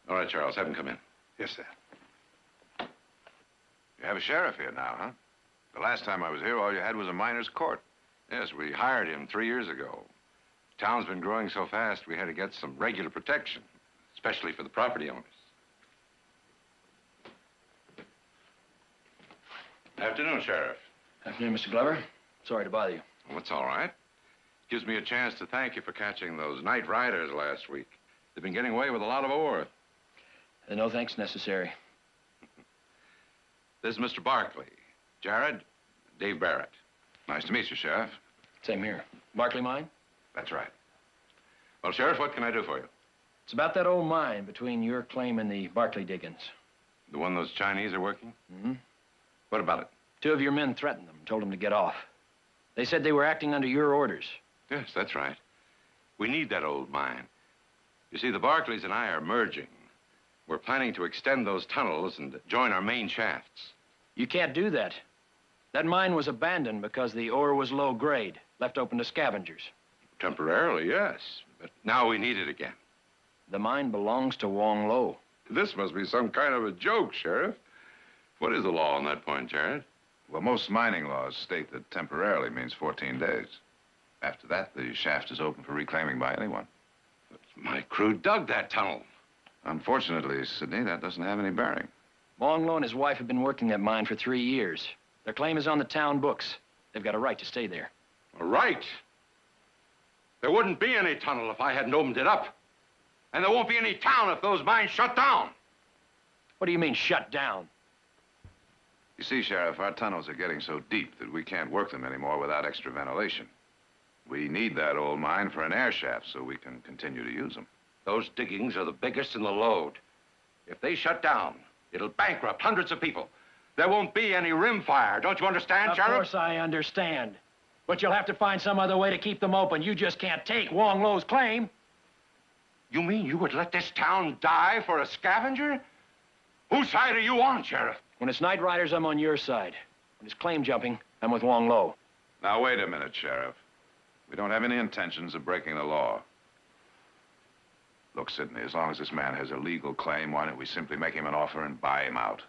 All right, Charles, have him come in. Yes, sir. You have a sheriff here now, huh? The last time I was here, all you had was a miner's court. Yes, we hired him 3 years ago. Town's been growing so fast, we had to get some regular protection, especially for the property owners. Afternoon, Sheriff. Afternoon, Mr. Glover. Sorry to bother you. Well, that's all right. Gives me a chance to thank you for catching those night riders last week. They've been getting away with a lot of ore. No thanks necessary. This is Mr. Barkley. Jared, Dave Barrett. Nice to meet you, Sheriff. Same here. Barkley mine? That's right. Well, Sheriff, what can I do for you? It's about that old mine between your claim and the Barkley diggings. The one those Chinese are working? Mm-hmm. What about it? 2 of your men threatened them, told them to get off. They said they were acting under your orders. Yes, that's right. We need that old mine. You see, the Barkleys and I are merging. We're planning to extend those tunnels and join our main shafts. You can't do that. That mine was abandoned because the ore was low grade, left open to scavengers. Temporarily, yes. But now we need it again. The mine belongs to Wong Lo. This must be some kind of a joke, Sheriff. What is the law on that point, Jared? Well, most mining laws state that temporarily means 14 days. After that, the shaft is open for reclaiming by anyone. But my crew dug that tunnel. Unfortunately, Sidney, that doesn't have any bearing. Wong Lo and his wife have been working that mine for 3 years. Their claim is on the town books. They've got a right to stay there. A right? There wouldn't be any tunnel if I hadn't opened it up. And there won't be any town if those mines shut down. What do you mean, shut down? You see, Sheriff, our tunnels are getting so deep that we can't work them anymore without extra ventilation. We need that old mine for an air shaft so we can continue to use them. Those diggings are the biggest in the lode. If they shut down, it'll bankrupt hundreds of people. There won't be any rim fire. Don't you understand, Sheriff? Of course I understand. But you'll have to find some other way to keep them open. You just can't take Wong Lo's claim. You mean you would let this town die for a scavenger? Whose side are you on, Sheriff? When it's night riders, I'm on your side. When it's claim jumping, I'm with Wong Lo. Now, wait a minute, Sheriff. We don't have any intentions of breaking the law. Look, Sidney, as long as this man has a legal claim, why don't we simply make him an offer and buy him out?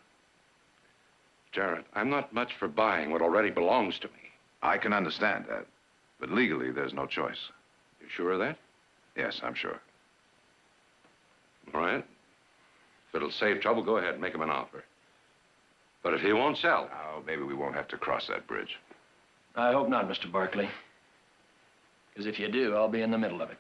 Jared, I'm not much for buying what already belongs to me. I can understand that. But legally, there's no choice. You sure of that? Yes, I'm sure. All right. If it'll save trouble, go ahead and make him an offer. But if he won't sell... Oh, maybe we won't have to cross that bridge. I hope not, Mr. Barkley. Because if you do, I'll be in the middle of it.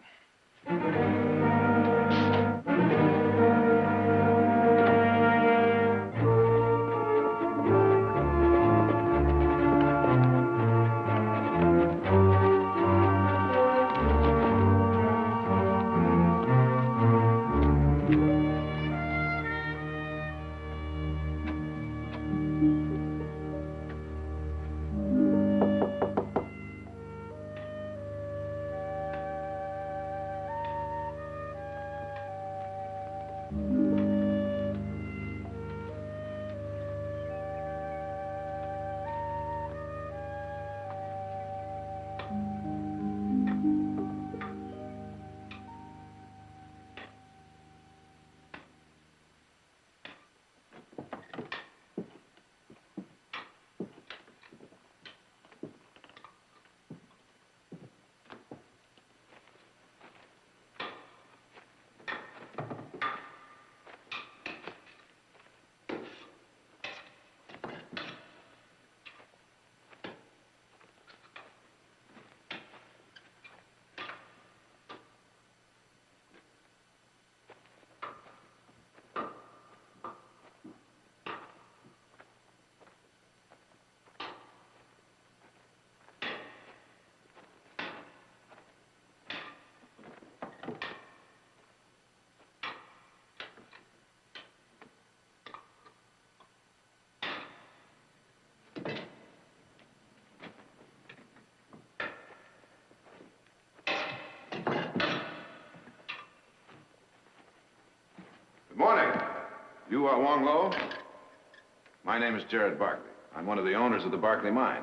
Good morning. You are Wong Lo? My name is Jared Barkley. I'm one of the owners of the Barkley mine.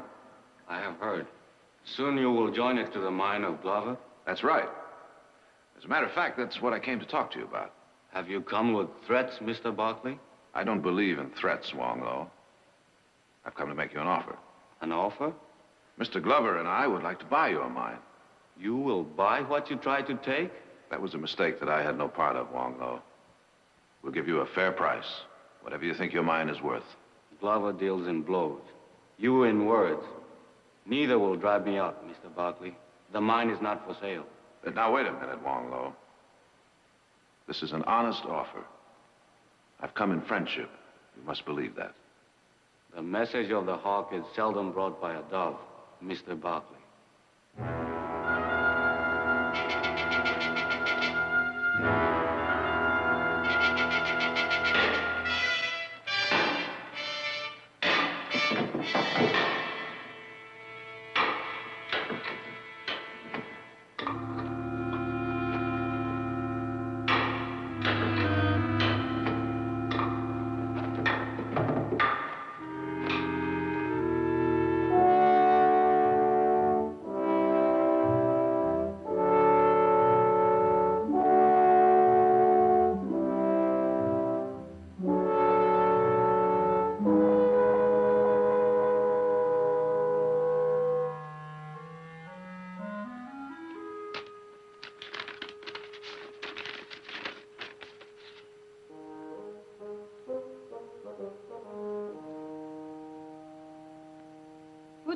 I have heard. Soon you will join it to the mine of Glover? That's right. As a matter of fact, that's what I came to talk to you about. Have you come with threats, Mr. Barkley? I don't believe in threats, Wong Lo. I've come to make you an offer. An offer? Mr. Glover and I would like to buy you a mine. You will buy what you tried to take? That was a mistake that I had no part of, Wong Lo. We'll give you a fair price, whatever you think your mine is worth. Glover deals in blows. You in words. Neither will drive me out, Mr. Barkley. The mine is not for sale. Now, wait a minute, Wong Lo. This is an honest offer. I've come in friendship. You must believe that. The message of the hawk is seldom brought by a dove, Mr. Barkley.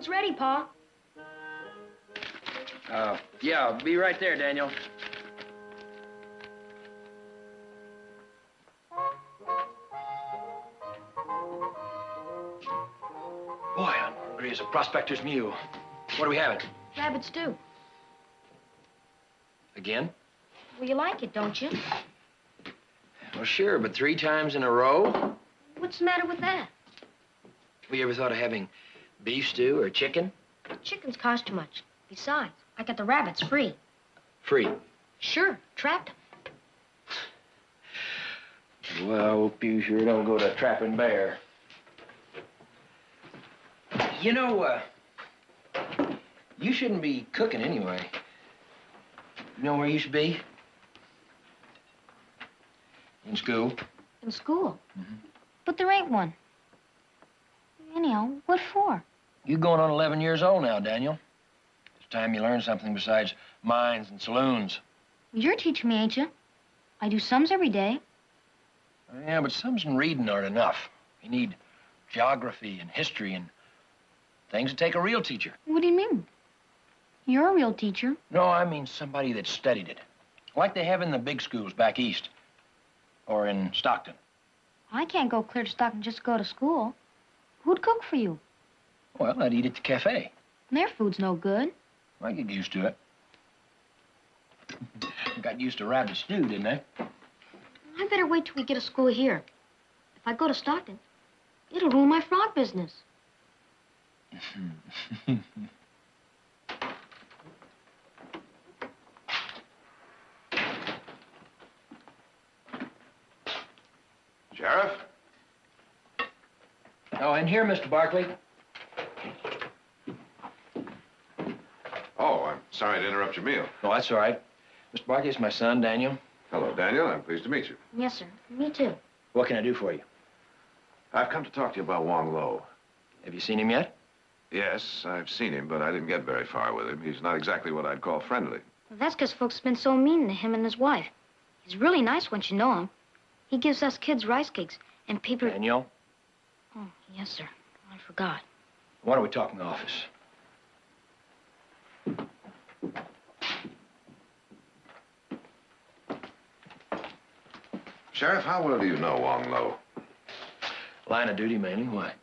Food's ready, Pa. Yeah, I'll be right there, Daniel. Boy, I'm hungry as a prospector's mule. What are we having? Rabbit stew. Again? Well, you like it, don't you? Well, sure, but 3 times in a row? What's the matter with that? Well, you ever thought of having beef stew or chicken? Chickens cost too much. Besides, I got the rabbits free. Free? Sure, trapped 'em. Well, I hope you sure don't go to trapping bear. You know, you shouldn't be cooking anyway. You know where you should be? In school. In school? But there ain't one. Anyhow, what for? You're going on 11 years old now, Daniel. It's time you learn something besides mines and saloons. You're teaching me, ain't you? I do sums every day. Yeah, but sums and reading aren't enough. You need geography and history and things that take a real teacher. What do you mean? You're a real teacher. No, I mean somebody that studied it. Like they have in the big schools back east. Or in Stockton. I can't go clear to Stockton just to go to school. Who'd cook for you? Well, I'd eat at the cafe. Their food's no good. I get used to it. Got used to rabbit stew, didn't I? I better wait till we get a school here. If I go to Stockton, it'll ruin my frog business. Sheriff? Oh, in here, Mr. Barkley. Oh, I'm sorry to interrupt your meal. Oh, that's all right. Mr. Barkley, it's my son, Daniel. Hello, Daniel. I'm pleased to meet you. Yes, sir. Me too. What can I do for you? I've come to talk to you about Wong Lo. Have you seen him yet? Yes, I've seen him, but I didn't get very far with him. He's not exactly what I'd call friendly. Well, that's because folks have been so mean to him and his wife. He's really nice once you know him. He gives us kids rice cakes and paper... Daniel? Oh, yes, sir. I forgot. Why don't we talk in the office? Sheriff, how well do you know Wong Lo? Line of duty, mainly. Why?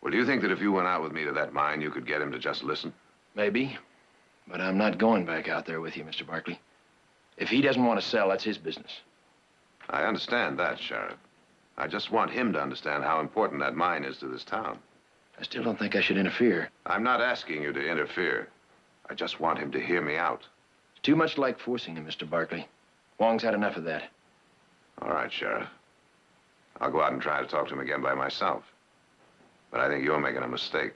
Well, do you think that if you went out with me to that mine, you could get him to just listen? Maybe. But I'm not going back out there with you, Mr. Barkley. If he doesn't want to sell, that's his business. I understand that, Sheriff. I just want him to understand how important that mine is to this town. I still don't think I should interfere. I'm not asking you to interfere. I just want him to hear me out. It's too much like forcing him, Mr. Barkley. Wong's had enough of that. All right, Sheriff. I'll go out and try to talk to him again by myself. But I think you're making a mistake.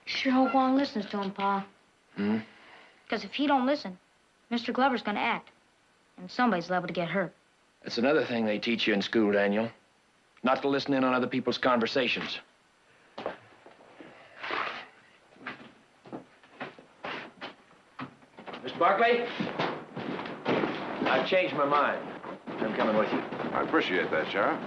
Sure hope Wong listens to him, Pa. Hmm? Because if he don't listen, Mr. Glover's gonna act. And somebody's liable to get hurt. That's another thing they teach you in school, Daniel. Not to listen in on other people's conversations. Mr. Barkley? I've changed my mind. I'm coming with you. I appreciate that, Sheriff.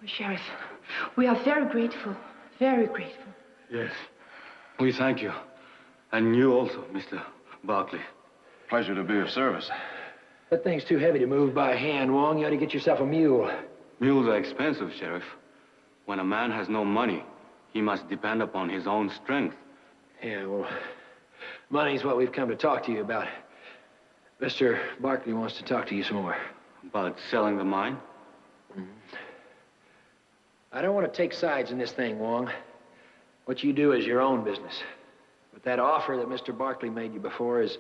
Sheriff, we are very grateful. Very grateful. Yes. We thank you. And you also, Mr. Barkley. Pleasure to be of service. That thing's too heavy to move by hand, Wong. You ought to get yourself a mule. Mules are expensive, Sheriff. When a man has no money, he must depend upon his own strength. Yeah, well, money's what we've come to talk to you about. Mr. Barkley wants to talk to you some more. About selling the mine? Mm-hmm. I don't want to take sides in this thing, Wong. What you do is your own business. But that offer that Mr. Barkley made you before it's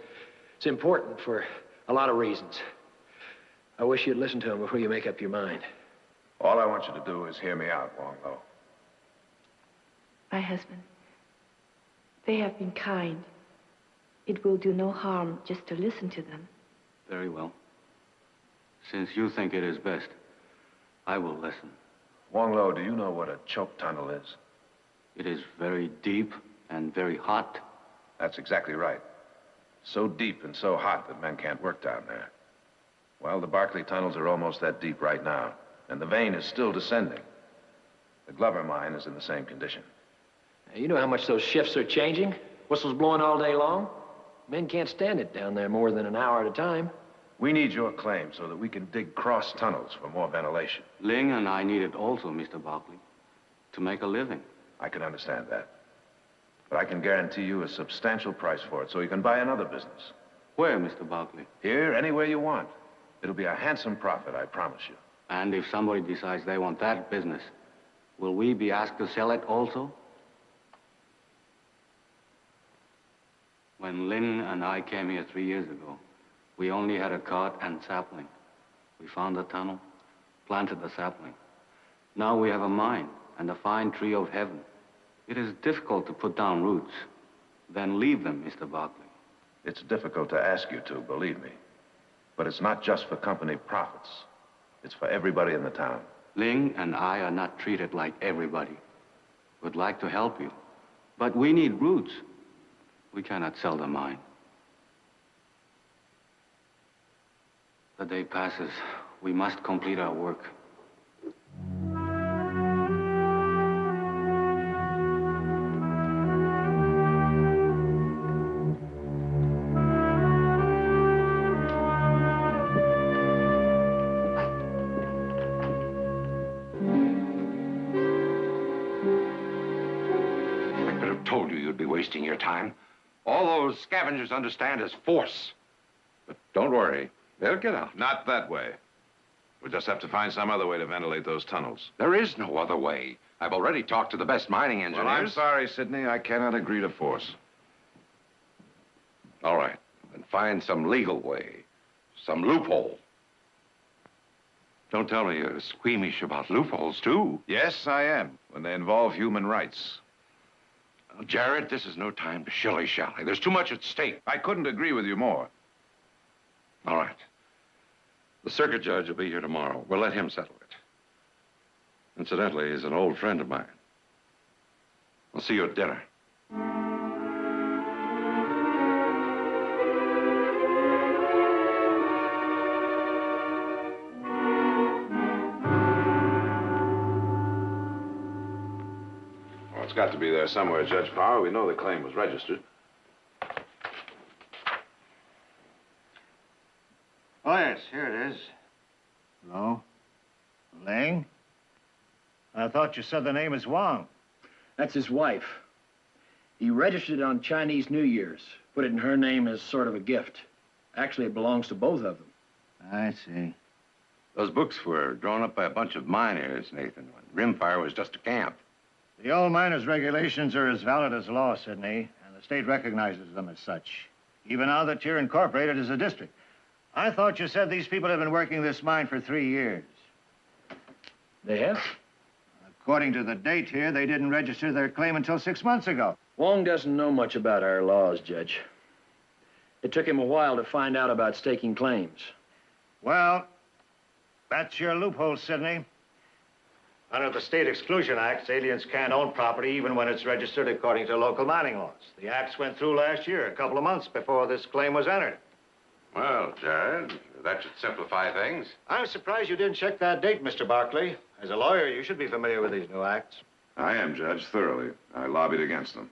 important for a lot of reasons. I wish you'd listen to him before you make up your mind. All I want you to do is hear me out, Wong Lo. My husband, they have been kind. It will do no harm just to listen to them. Very well. Since you think it is best, I will listen. Wong Lo, do you know what a choke tunnel is? It is very deep and very hot. That's exactly right. So deep and so hot that men can't work down there. Well, the Barkley tunnels are almost that deep right now, and the vein is still descending. The Glover mine is in the same condition. Now, you know how much those shifts are changing? Whistles blowing all day long. Men can't stand it down there more than an hour at a time. We need your claim so that we can dig cross tunnels for more ventilation. Ling and I need it also, Mr. Barkley, to make a living. I can understand that. But I can guarantee you a substantial price for it so you can buy another business. Where, Mr. Barkley? Here, anywhere you want. It'll be a handsome profit, I promise you. And if somebody decides they want that business, will we be asked to sell it also? When Lynn and I came here 3 years ago, we only had a cart and sapling. We found a tunnel, planted the sapling. Now we have a mine and a fine tree of heaven. It is difficult to put down roots, then leave them, Mr. Barkley. It's difficult to ask you to, believe me. But it's not just for company profits. It's for everybody in the town. Ling and I are not treated like everybody. Would like to help you, but we need roots. We cannot sell the mine. The day passes. We must complete our work. I could have told you you'd be wasting your time. All those scavengers understand is force. But don't worry. They'll get out. Not that way. We'll just have to find some other way to ventilate those tunnels. There is no other way. I've already talked to the best mining engineers. Well, I'm sorry, Sidney. I cannot agree to force. All right. Then find some legal way. Some loophole. Don't tell me you're squeamish about loopholes, too. Yes, I am, when they involve human rights. Well, Jared, this is no time to shilly-shally. There's too much at stake. I couldn't agree with you more. All right. The circuit judge will be here tomorrow. We'll let him settle it. Incidentally, he's an old friend of mine. I'll see you at dinner. Well, it's got to be there somewhere, Judge Power. We know the claim was registered. Oh, yes, here it is. Hello? Ling? I thought you said the name is Wang. That's his wife. He registered it on Chinese New Year's. Put it in her name as sort of a gift. Actually, it belongs to both of them. I see. Those books were drawn up by a bunch of miners, Nathan, when Rimfire was just a camp. The old miners' regulations are as valid as law, Sidney, and the state recognizes them as such, even now that you're incorporated as a district. I thought you said these people have been working this mine for 3 years. They have? According to the date here, they didn't register their claim until 6 months ago. Wong doesn't know much about our laws, Judge. It took him a while to find out about staking claims. Well, that's your loophole, Sidney. Under the State Exclusion Acts, aliens can't own property even when it's registered according to local mining laws. The acts went through last year, a couple of months before this claim was entered. Well, Jared, That should simplify things. I'm surprised you didn't check that date, Mr. Barkley. As a lawyer, you should be familiar with these new acts. I am, Judge, thoroughly. I lobbied against them.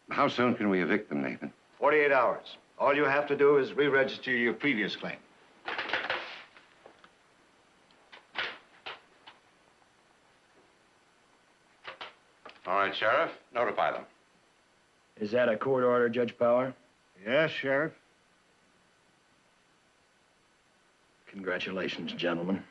How soon can we evict them, Nathan? 48 hours. All you have to do is re-register your previous claim. All right, Sheriff. Notify them. Is that a court order, Judge Power? Yes, Sheriff. Congratulations, gentlemen.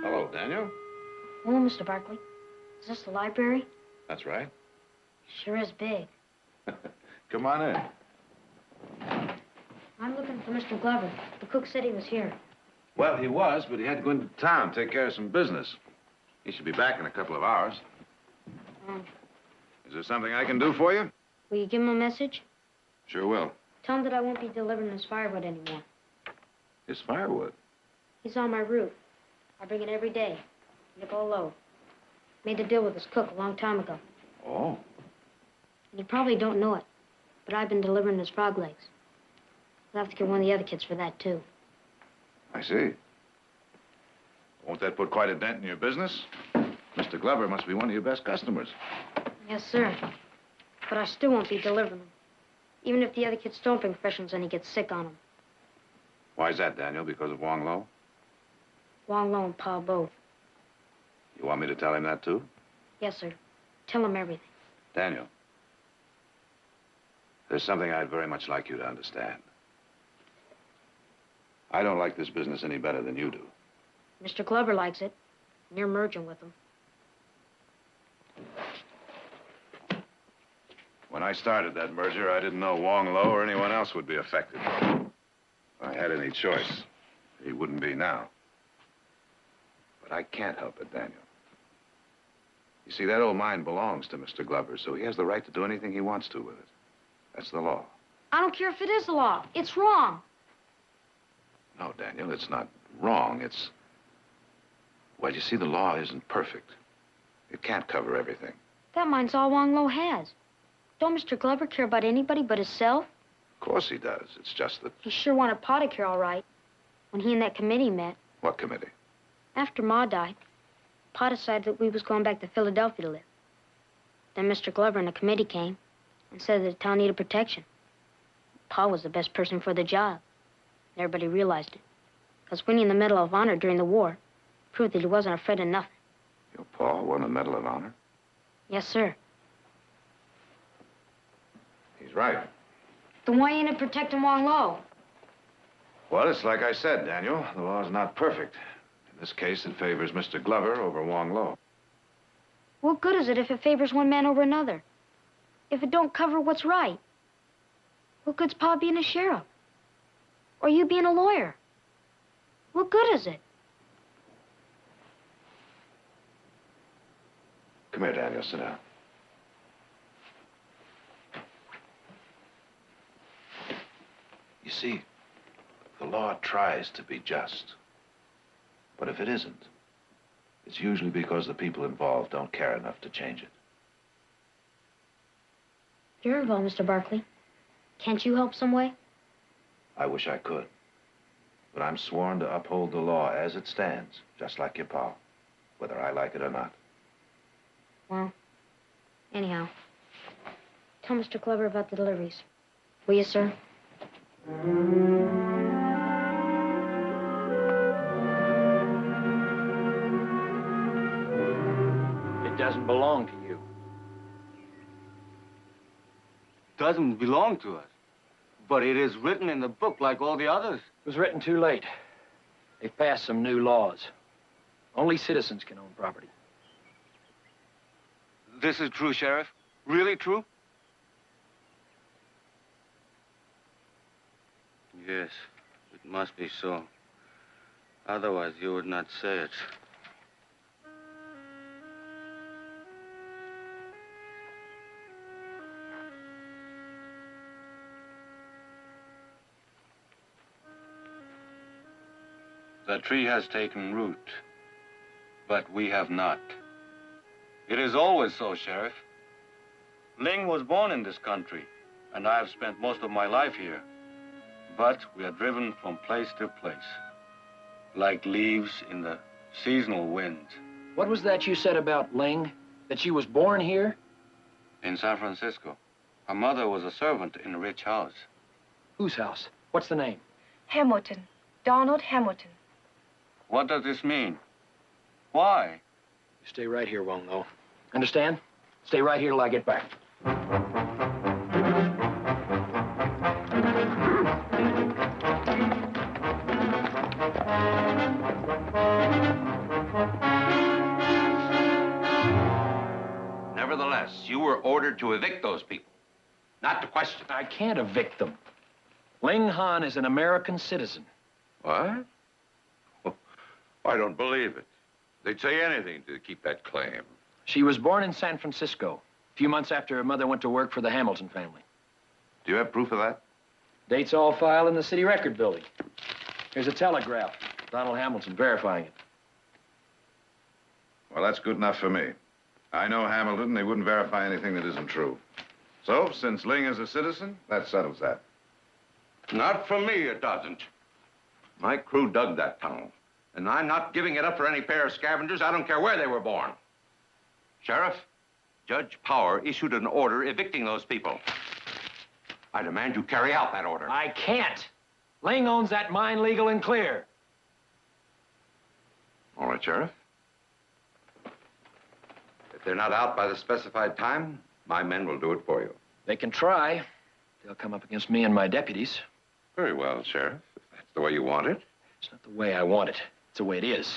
Hello, Daniel. Hello, Mr. Barkley. Is this the library? That's right. Sure is big. Come on in. I'm looking for Mr. Glover. The cook said he was here. Well, he was, but he had to go into town, take care of some business. He should be back in a couple of hours. Is there something I can do for you? Will you give him a message? Sure will. Tell him that I won't be delivering his firewood anymore. It's firewood. He's on my roof. I bring it every day. And it go low. Made a deal with his cook a long time ago. Oh. And you probably don't know it, but I've been delivering his frog legs. I'll have to get one of the other kids for that, too. I see. Won't that put quite a dent in your business? Mr. Glover must be one of your best customers. Yes, sir. But I still won't be delivering them. Even if the other kids don't bring fresh ones and he gets sick on them. Why is that, Daniel? Because of Wong Lo? Wong Lo and Pa both. You want me to tell him that, too? Yes, sir. Tell him everything. Daniel, there's something I'd very much like you to understand. I don't like this business any better than you do. Mr. Glover likes it. And you're merging with him. When I started that merger, I didn't know Wong Lo or anyone else would be affected. If I had any choice, he wouldn't be now. But I can't help it, Daniel. You see, that old mine belongs to Mr. Glover, so he has the right to do anything he wants to with it. That's the law. I don't care if it is the law. It's wrong. No, Daniel, it's not wrong. It's... Well, you see, the law isn't perfect. It can't cover everything. That mine's all Wong Lo has. Don't Mr. Glover care about anybody but himself? Of course he does. It's just that... He sure wanted Pa to care all right when he and that committee met. What committee? After Ma died, Pa decided that we was going back to Philadelphia to live. Then Mr. Glover and the committee came and said that the town needed protection. Pa was the best person for the job. And everybody realized it. Because winning the Medal of Honor during the war proved that he wasn't afraid of nothing. Your Pa won the Medal of Honor? Yes, sir. He's right. Then why ain't it protecting Wong Lo? Well, it's like I said, Daniel. The law's not perfect. In this case, it favors Mr. Glover over Wong Lo. What good is it if it favors one man over another? If it don't cover what's right? What good's Pa being a sheriff? Or you being a lawyer? What good is it? Come here, Daniel. Sit down. You see, the law tries to be just. But if it isn't, it's usually because the people involved don't care enough to change it. You're involved, Mr. Barkley. Can't you help some way? I wish I could. But I'm sworn to uphold the law as it stands, just like your pa, whether I like it or not. Well, anyhow, tell Mr. Glover about the deliveries. Will you, sir? It doesn't belong to you. Doesn't belong to us. But it is written in the book like all the others. It was written too late. They passed some new laws. Only citizens can own property. This is true, Sheriff? Really true? Yes, it must be so. Otherwise, you would not say it. The tree has taken root, but we have not. It is always so, Sheriff. Ling was born in this country, and I have spent most of my life here. But we are driven from place to place, like leaves in the seasonal winds. What was that you said about Ling? That she was born here? In San Francisco. Her mother was a servant in a rich house. Whose house? What's the name? Hamilton. Donald Hamilton. What does this mean? Why? You stay right here, Wong, though. Understand? Stay right here till I get back. Nevertheless, you were ordered to evict those people, not to question. I can't evict them. Ling Han is an American citizen. What? I don't believe it. They'd say anything to keep that claim. She was born in San Francisco, a few months after her mother went to work for the Hamilton family. Do you have proof of that? Dates all filed in the city record building. Here's a telegraph. Donald Hamilton verifying it. Well, that's good enough for me. I know Hamilton. They wouldn't verify anything that isn't true. So, since Ling is a citizen, that settles that. Not for me, it doesn't. My crew dug that tunnel. And I'm not giving it up for any pair of scavengers. I don't care where they were born. Sheriff, Judge Power issued an order evicting those people. I demand you carry out that order. I can't. Ling owns that mine legal and clear. All right, Sheriff. If they're not out by the specified time, my men will do it for you. They can try. They'll come up against me and my deputies. Very well, Sheriff. If that's the way you want it. It's not the way I want it. It's the way it is.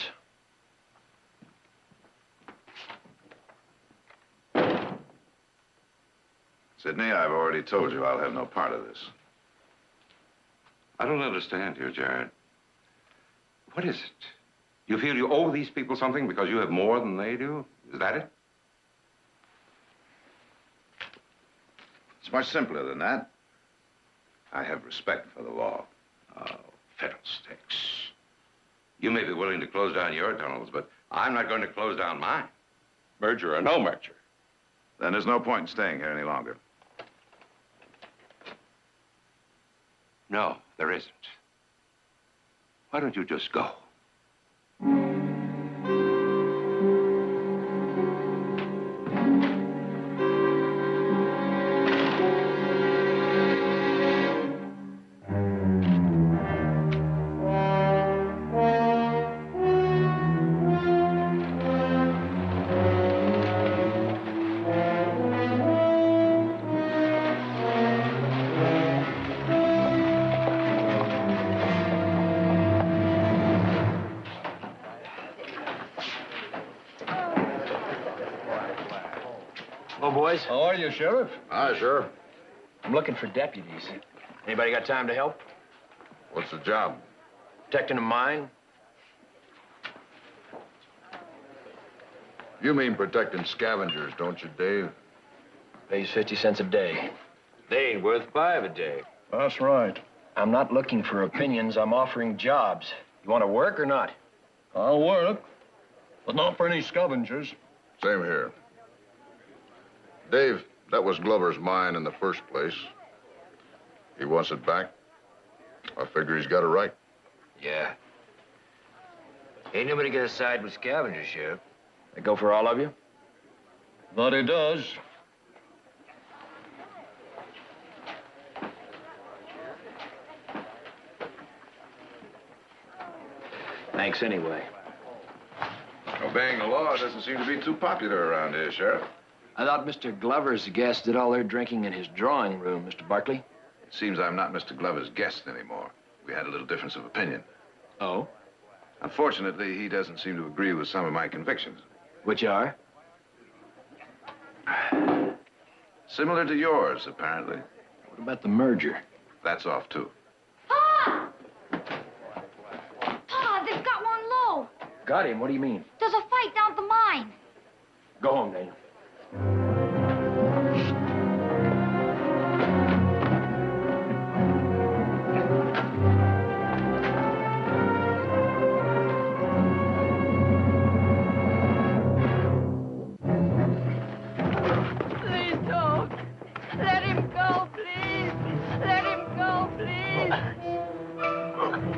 Sidney, I've already told you I'll have no part of this. I don't understand here, Jared. What is it? You feel you owe these people something because you have more than they do? Is that it? It's much simpler than that. I have respect for the law. Oh, fiddlesticks. You may be willing to close down your tunnels, but I'm not going to close down mine. Merger or no merger. Then there's no point in staying here any longer. No, there isn't. Why don't you just go? Hello, boys. How are you, Sheriff? Hi, Sheriff. I'm looking for deputies. Anybody got time to help? What's the job? Protecting a mine? You mean protecting scavengers, don't you, Dave? Pays 50 cents a day. They ain't worth 5 a day. That's right. I'm not looking for opinions. I'm offering jobs. You want to work or not? I'll work, but not for any scavengers. Same here. Dave, that was Glover's mine in the first place. He wants it back. I figure he's got a right. Yeah. Ain't nobody gonna side with scavengers, Sheriff. They go for all of you? That he does. Thanks anyway. Obeying the law doesn't seem to be too popular around here, Sheriff. I thought Mr. Glover's guests did all their drinking in his drawing room, Mr. Barkley. It seems I'm not Mr. Glover's guest anymore. We had a little difference of opinion. Oh? Unfortunately, he doesn't seem to agree with some of my convictions. Which are? Similar to yours, apparently. What about the merger? That's off, too. Pa! Pa, they've got got him? What do you mean? There's a fight down at the mine. Go home, Daniel. Please don't. Let him go, please. Let him go, please.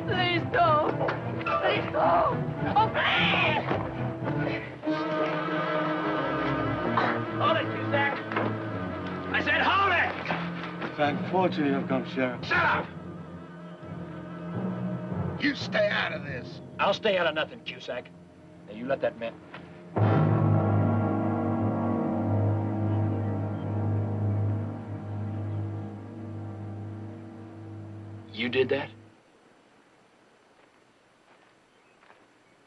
Please don't. Please don't. Oh, please! Hold it, Cusack. I said hold it! Thank fortune you have come, Sheriff. Shut up! You stay out of this. I'll stay out of nothing, Cusack. Now, you let that man... You did that?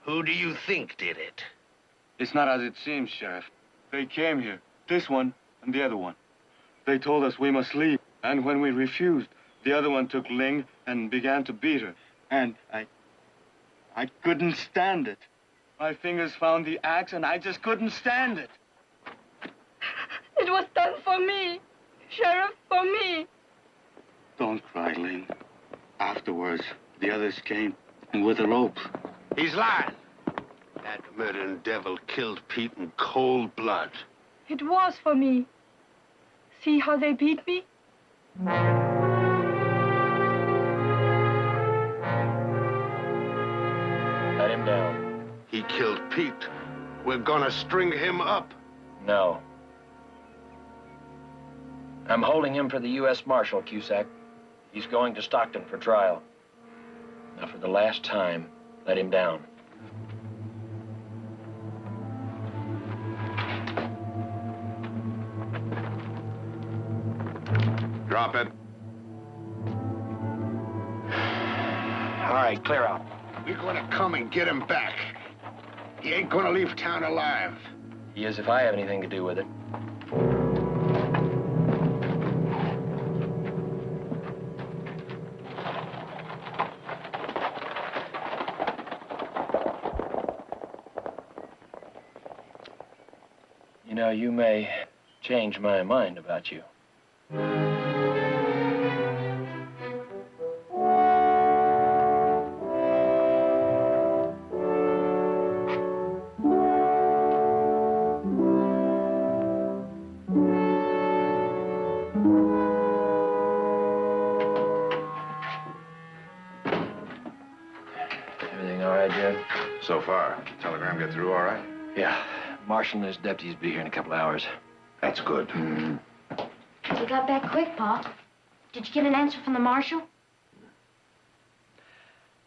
Who do you think did it? It's not as it seems, Sheriff. They came here, this one and the other one. They told us we must leave, and when we refused, the other one took Ling and began to beat her. And I couldn't stand it. My fingers found the axe, and I just couldn't stand it. It was done for me. Sheriff, for me. Don't cry, Ling. Afterwards, the others came with a rope. He's lying. That murdering devil killed Pete in cold blood. It was for me. See how they beat me? Let him down. He killed Pete. We're gonna string him up. No. I'm holding him for the U.S. Marshal, Cusack. He's going to Stockton for trial. Now, for the last time, let him down. Drop it. All right, clear out. We're gonna come and get him back. He ain't gonna leave town alive. He is if I have anything to do with it. You know, you may change my mind about you. Everything all right, Jed? So far. Telegram get through all right? Yeah. Marshal and his deputies will be here in a couple of hours. That's good. You got back quick, Pa. Did you get an answer from the marshal?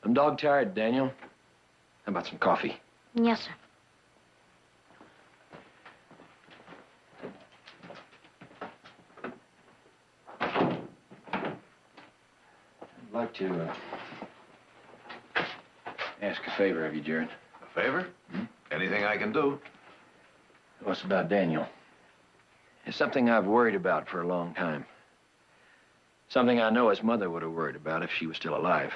I'm dog-tired, Daniel. How about some coffee? Yes, sir. I'd like to ask a favor of you, Jared. A favor? Anything I can do. What's about Daniel? It's something I've worried about for a long time. Something I know his mother would have worried about if she was still alive.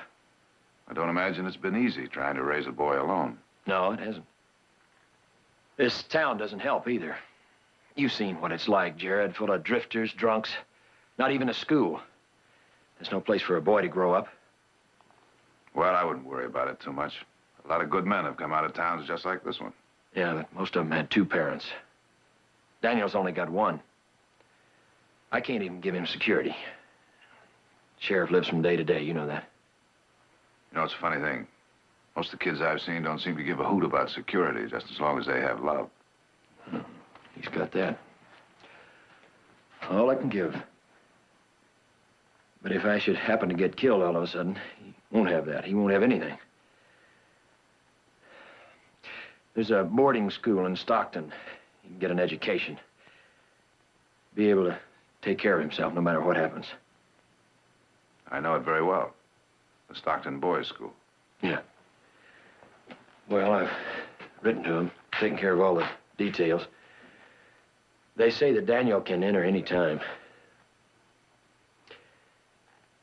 I don't imagine it's been easy trying to raise a boy alone. No, it hasn't. This town doesn't help either. You've seen what it's like, Jared, full of drifters, drunks, not even a school. There's no place for a boy to grow up. Well, I wouldn't worry about it too much. A lot of good men have come out of towns just like this one. Yeah, but most of them had two parents. Daniel's only got one. I can't even give him security. Sheriff lives from day to day, you know that. You know, it's a funny thing. Most of the kids I've seen don't seem to give a hoot about security, just as long as they have love. He's got that. All I can give. But if I should happen to get killed all of a sudden, he won't have that. He won't have anything. There's a boarding school in Stockton. He can get an education. Be able to take care of himself no matter what happens. I know it very well. The Stockton Boys' School. Yeah. Well, I've written to him, taken care of all the details. They say that Daniel can enter any time.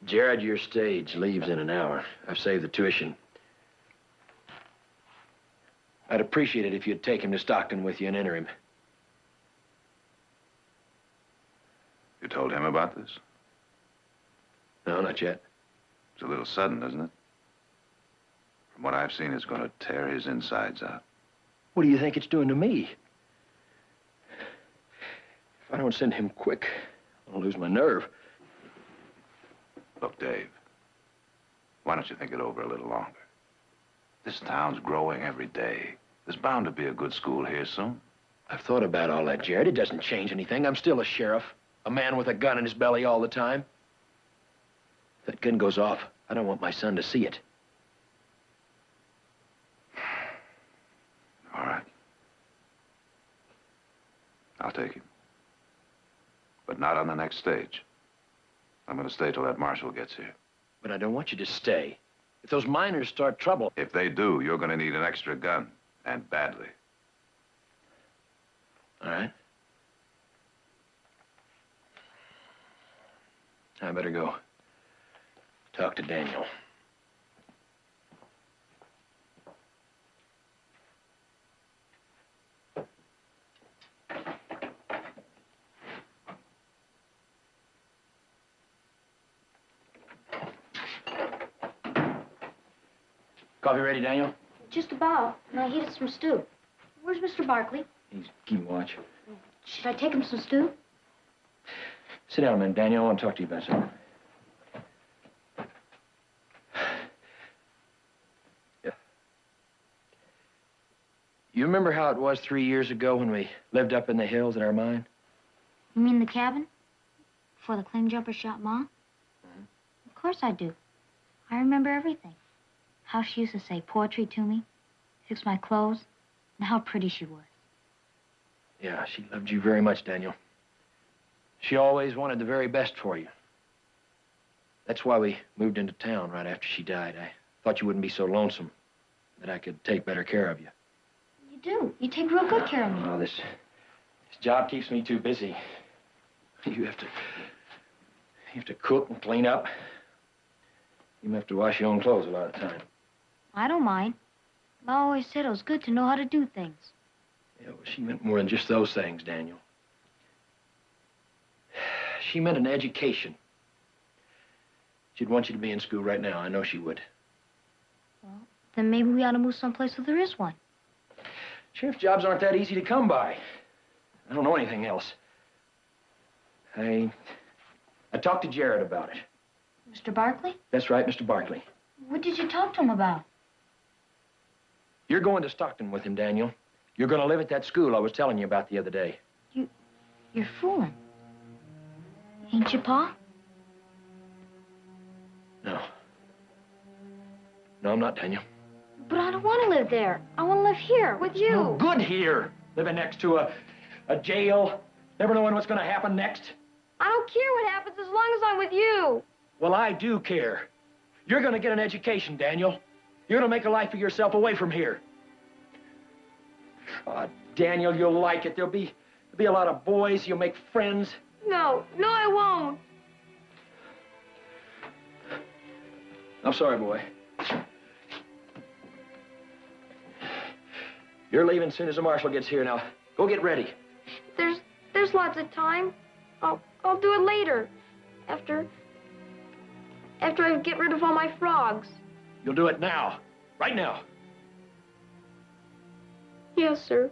Jared, your stage leaves in an hour. I've saved the tuition. I'd appreciate it if you'd take him to Stockton with you and enter him. You told him about this? No, not yet. It's a little sudden, isn't it? From what I've seen, it's going to tear his insides out. What do you think it's doing to me? If I don't send him quick, I'll lose my nerve. Look, Dave, why don't you think it over a little longer? This town's growing every day. There's bound to be a good school here soon. I've thought about all that, Jared. It doesn't change anything. I'm still a sheriff, a man with a gun in his belly all the time. If that gun goes off, I don't want my son to see it. All right. I'll take him. But not on the next stage. I'm going to stay till that marshal gets here. But I don't want you to stay. If those miners start trouble... If they do, you're going to need an extra gun. And badly. All right. I better go talk to Daniel. Coffee ready, Daniel? Just about. And I heated some stew. Where's Mr. Barkley? He's keeping watch. Should I take him some stew? Sit down a minute, Daniel. I want to talk to you about something. Yeah. You remember how it was 3 years ago when we lived up in the hills at our mine? You mean the cabin? Before the claim jumper shot Ma? Mm-hmm. Of course I do. I remember everything. How she used to say poetry to me, fix my clothes, and how pretty she was. Yeah, she loved you very much, Daniel. She always wanted the very best for you. That's why we moved into town right after she died. I thought you wouldn't be so lonesome, that I could take better care of you. You do. You take real good care of me. Oh, this job keeps me too busy. You have to cook and clean up. You have to wash your own clothes a lot of the time. I don't mind. Ma always said it was good to know how to do things. Yeah, well, she meant more than just those things, Daniel. She meant an education. She'd want you to be in school right now. I know she would. Well, then maybe we ought to move someplace where there is one. Sheriff's jobs aren't that easy to come by. I don't know anything else. I talked to Jared about it. Mr. Barkley? That's right, Mr. Barkley. What did you talk to him about? You're going to Stockton with him, Daniel. You're going to live at that school I was telling you about the other day. You're fooling. Ain't you, Pa? No. No, I'm not, Daniel. But I don't want to live there. I want to live here with you. No good here. Living next to a jail. Never knowing what's going to happen next. I don't care what happens as long as I'm with you. Well, I do care. You're going to get an education, Daniel. You're going to make a life for yourself away from here. Oh, Daniel, you'll like it. There'll be a lot of boys. You'll make friends. No, I won't. I'm sorry, boy. You're leaving as soon as the marshal gets here. Now, go get ready. There's lots of time. I'll do it later. After I get rid of all my frogs. You'll do it now. Right now. Yes, sir.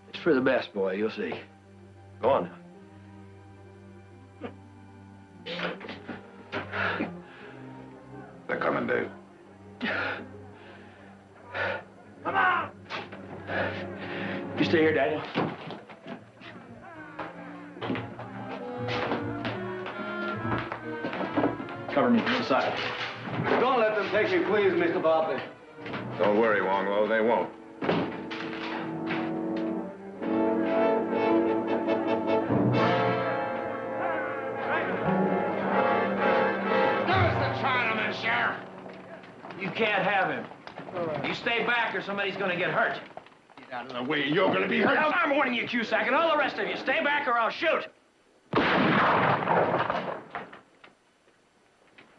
It's for the best, boy. You'll see. Go on now. They're coming, Dave. Come on! You stay here, Daniel. Cover me from the side. Don't let them take you, please, Mr. Barkley. Don't worry, Wonglow. They won't. You can't have him. You stay back or somebody's gonna get hurt. Get out of the way, you're gonna be hurt. I'm warning you, Cusack, and all the rest of you. Stay back or I'll shoot.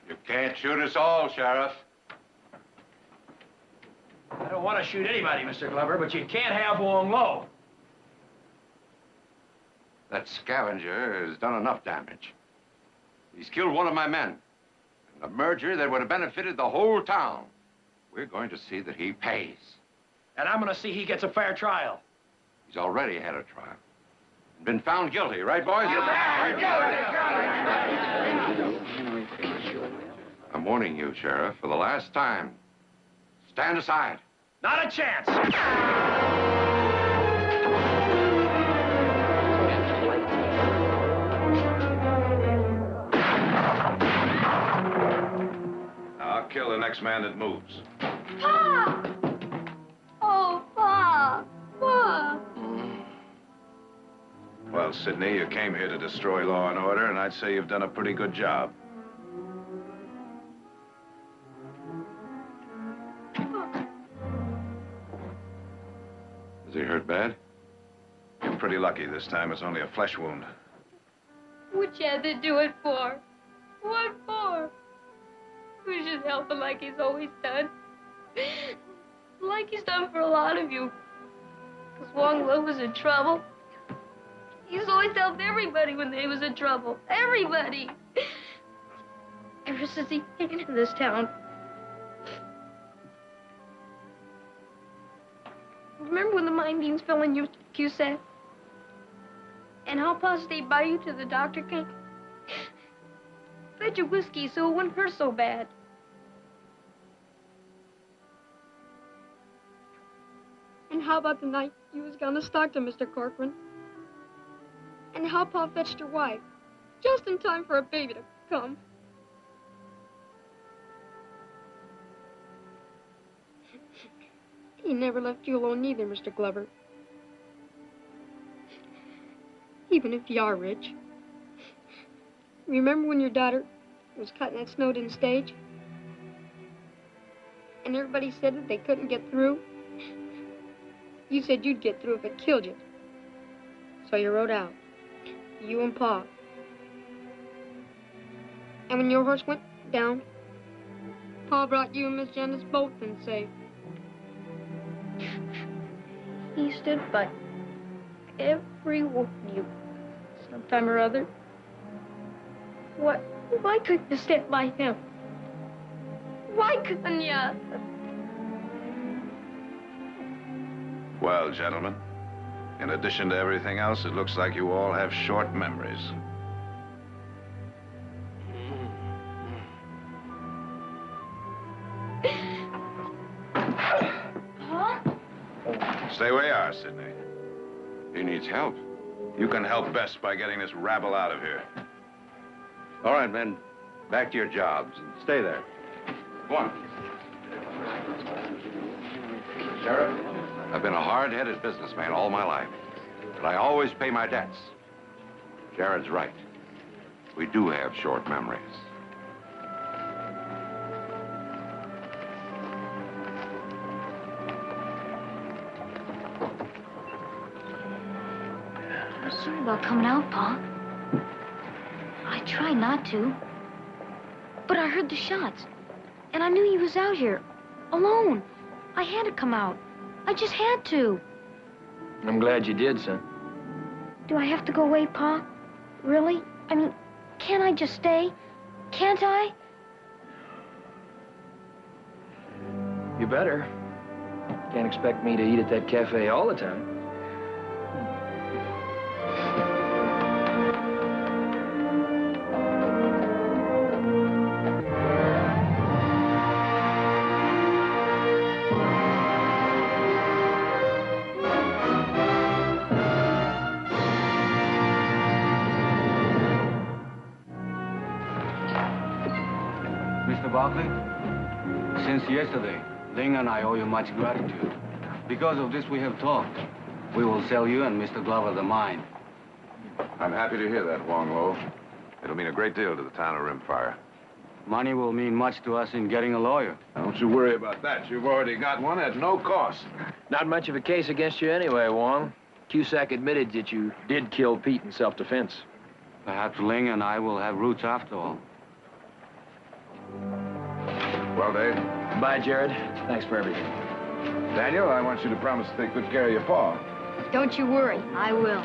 You can't shoot us all, Sheriff. I don't want to shoot anybody, Mr. Glover, but you can't have Wong Lo. That scavenger has done enough damage. He's killed one of my men. And a merger that would have benefited the whole town. We're going to see that he pays. And I'm going to see he gets a fair trial. He's already had a trial. And been found guilty, right, boys? I'm warning you, Sheriff, for the last time. Stand aside. Not a chance. I'll kill the next man that moves. Pa! Oh, Pa! Pa! Well, Sidney, you came here to destroy law and order, and I'd say you've done a pretty good job. Is he hurt bad? You're pretty lucky this time. It's only a flesh wound. What you had to do it for? What for? We should help him like he's always done. Like he's done for a lot of you. Because Wong Lo was in trouble. He's always helped everybody when they was in trouble. Everybody. Ever since he came into this town. Remember when the mine beams fell on you, Cusack? And how Pa stayed by you till the doctor came? Fed you whiskey so it wouldn't hurt so bad. And how about the night you was gone to Stockton, Mr. Corcoran? And how Pa fetched your wife, just in time for a baby to come. He never left you alone neither, Mr. Glover. Even if you are rich. Remember when your daughter was cutting that Snowden stage? And everybody said that they couldn't get through? You said you'd get through if it killed you. So you rode out. You and Pa. And when your horse went down, Pa brought you and Miss Janice both in safe. He stood by every one of you sometime or other. Why couldn't you stand by him? Why couldn't you? Well, gentlemen, in addition to everything else, it looks like you all have short memories. Huh? Stay where you are, Sidney. He needs help. You can help best by getting this rabble out of here. All right, men. Back to your jobs and stay there. Go on. Sheriff, I've been a hard-headed businessman all my life, but I always pay my debts. Jared's right. We do have short memories. I'm sorry about coming out, Pa. I tried not to. But I heard the shots. And I knew he was out here. Alone. I had to come out. I just had to. I'm glad you did, son. Do I have to go away, Pa? Really? I mean, can't I just stay? Can't I? You better. Can't expect me to eat at that cafe all the time. Mr. Barkley, since yesterday, Ling and I owe you much gratitude. Because of this, we have talked. We will sell you and Mr. Glover the mine. I'm happy to hear that, Wong Lo. It'll mean a great deal to the town of Rimfire. Money will mean much to us in getting a lawyer. Don't you worry about that. You've already got one at no cost. Not much of a case against you anyway, Wong. Cusack admitted that you did kill Pete in self-defense. Perhaps Ling and I will have roots after all. Well, Dave. Bye, Jared. Thanks for everything. Daniel, I want you to promise to take good care of your paw. Don't you worry, I will.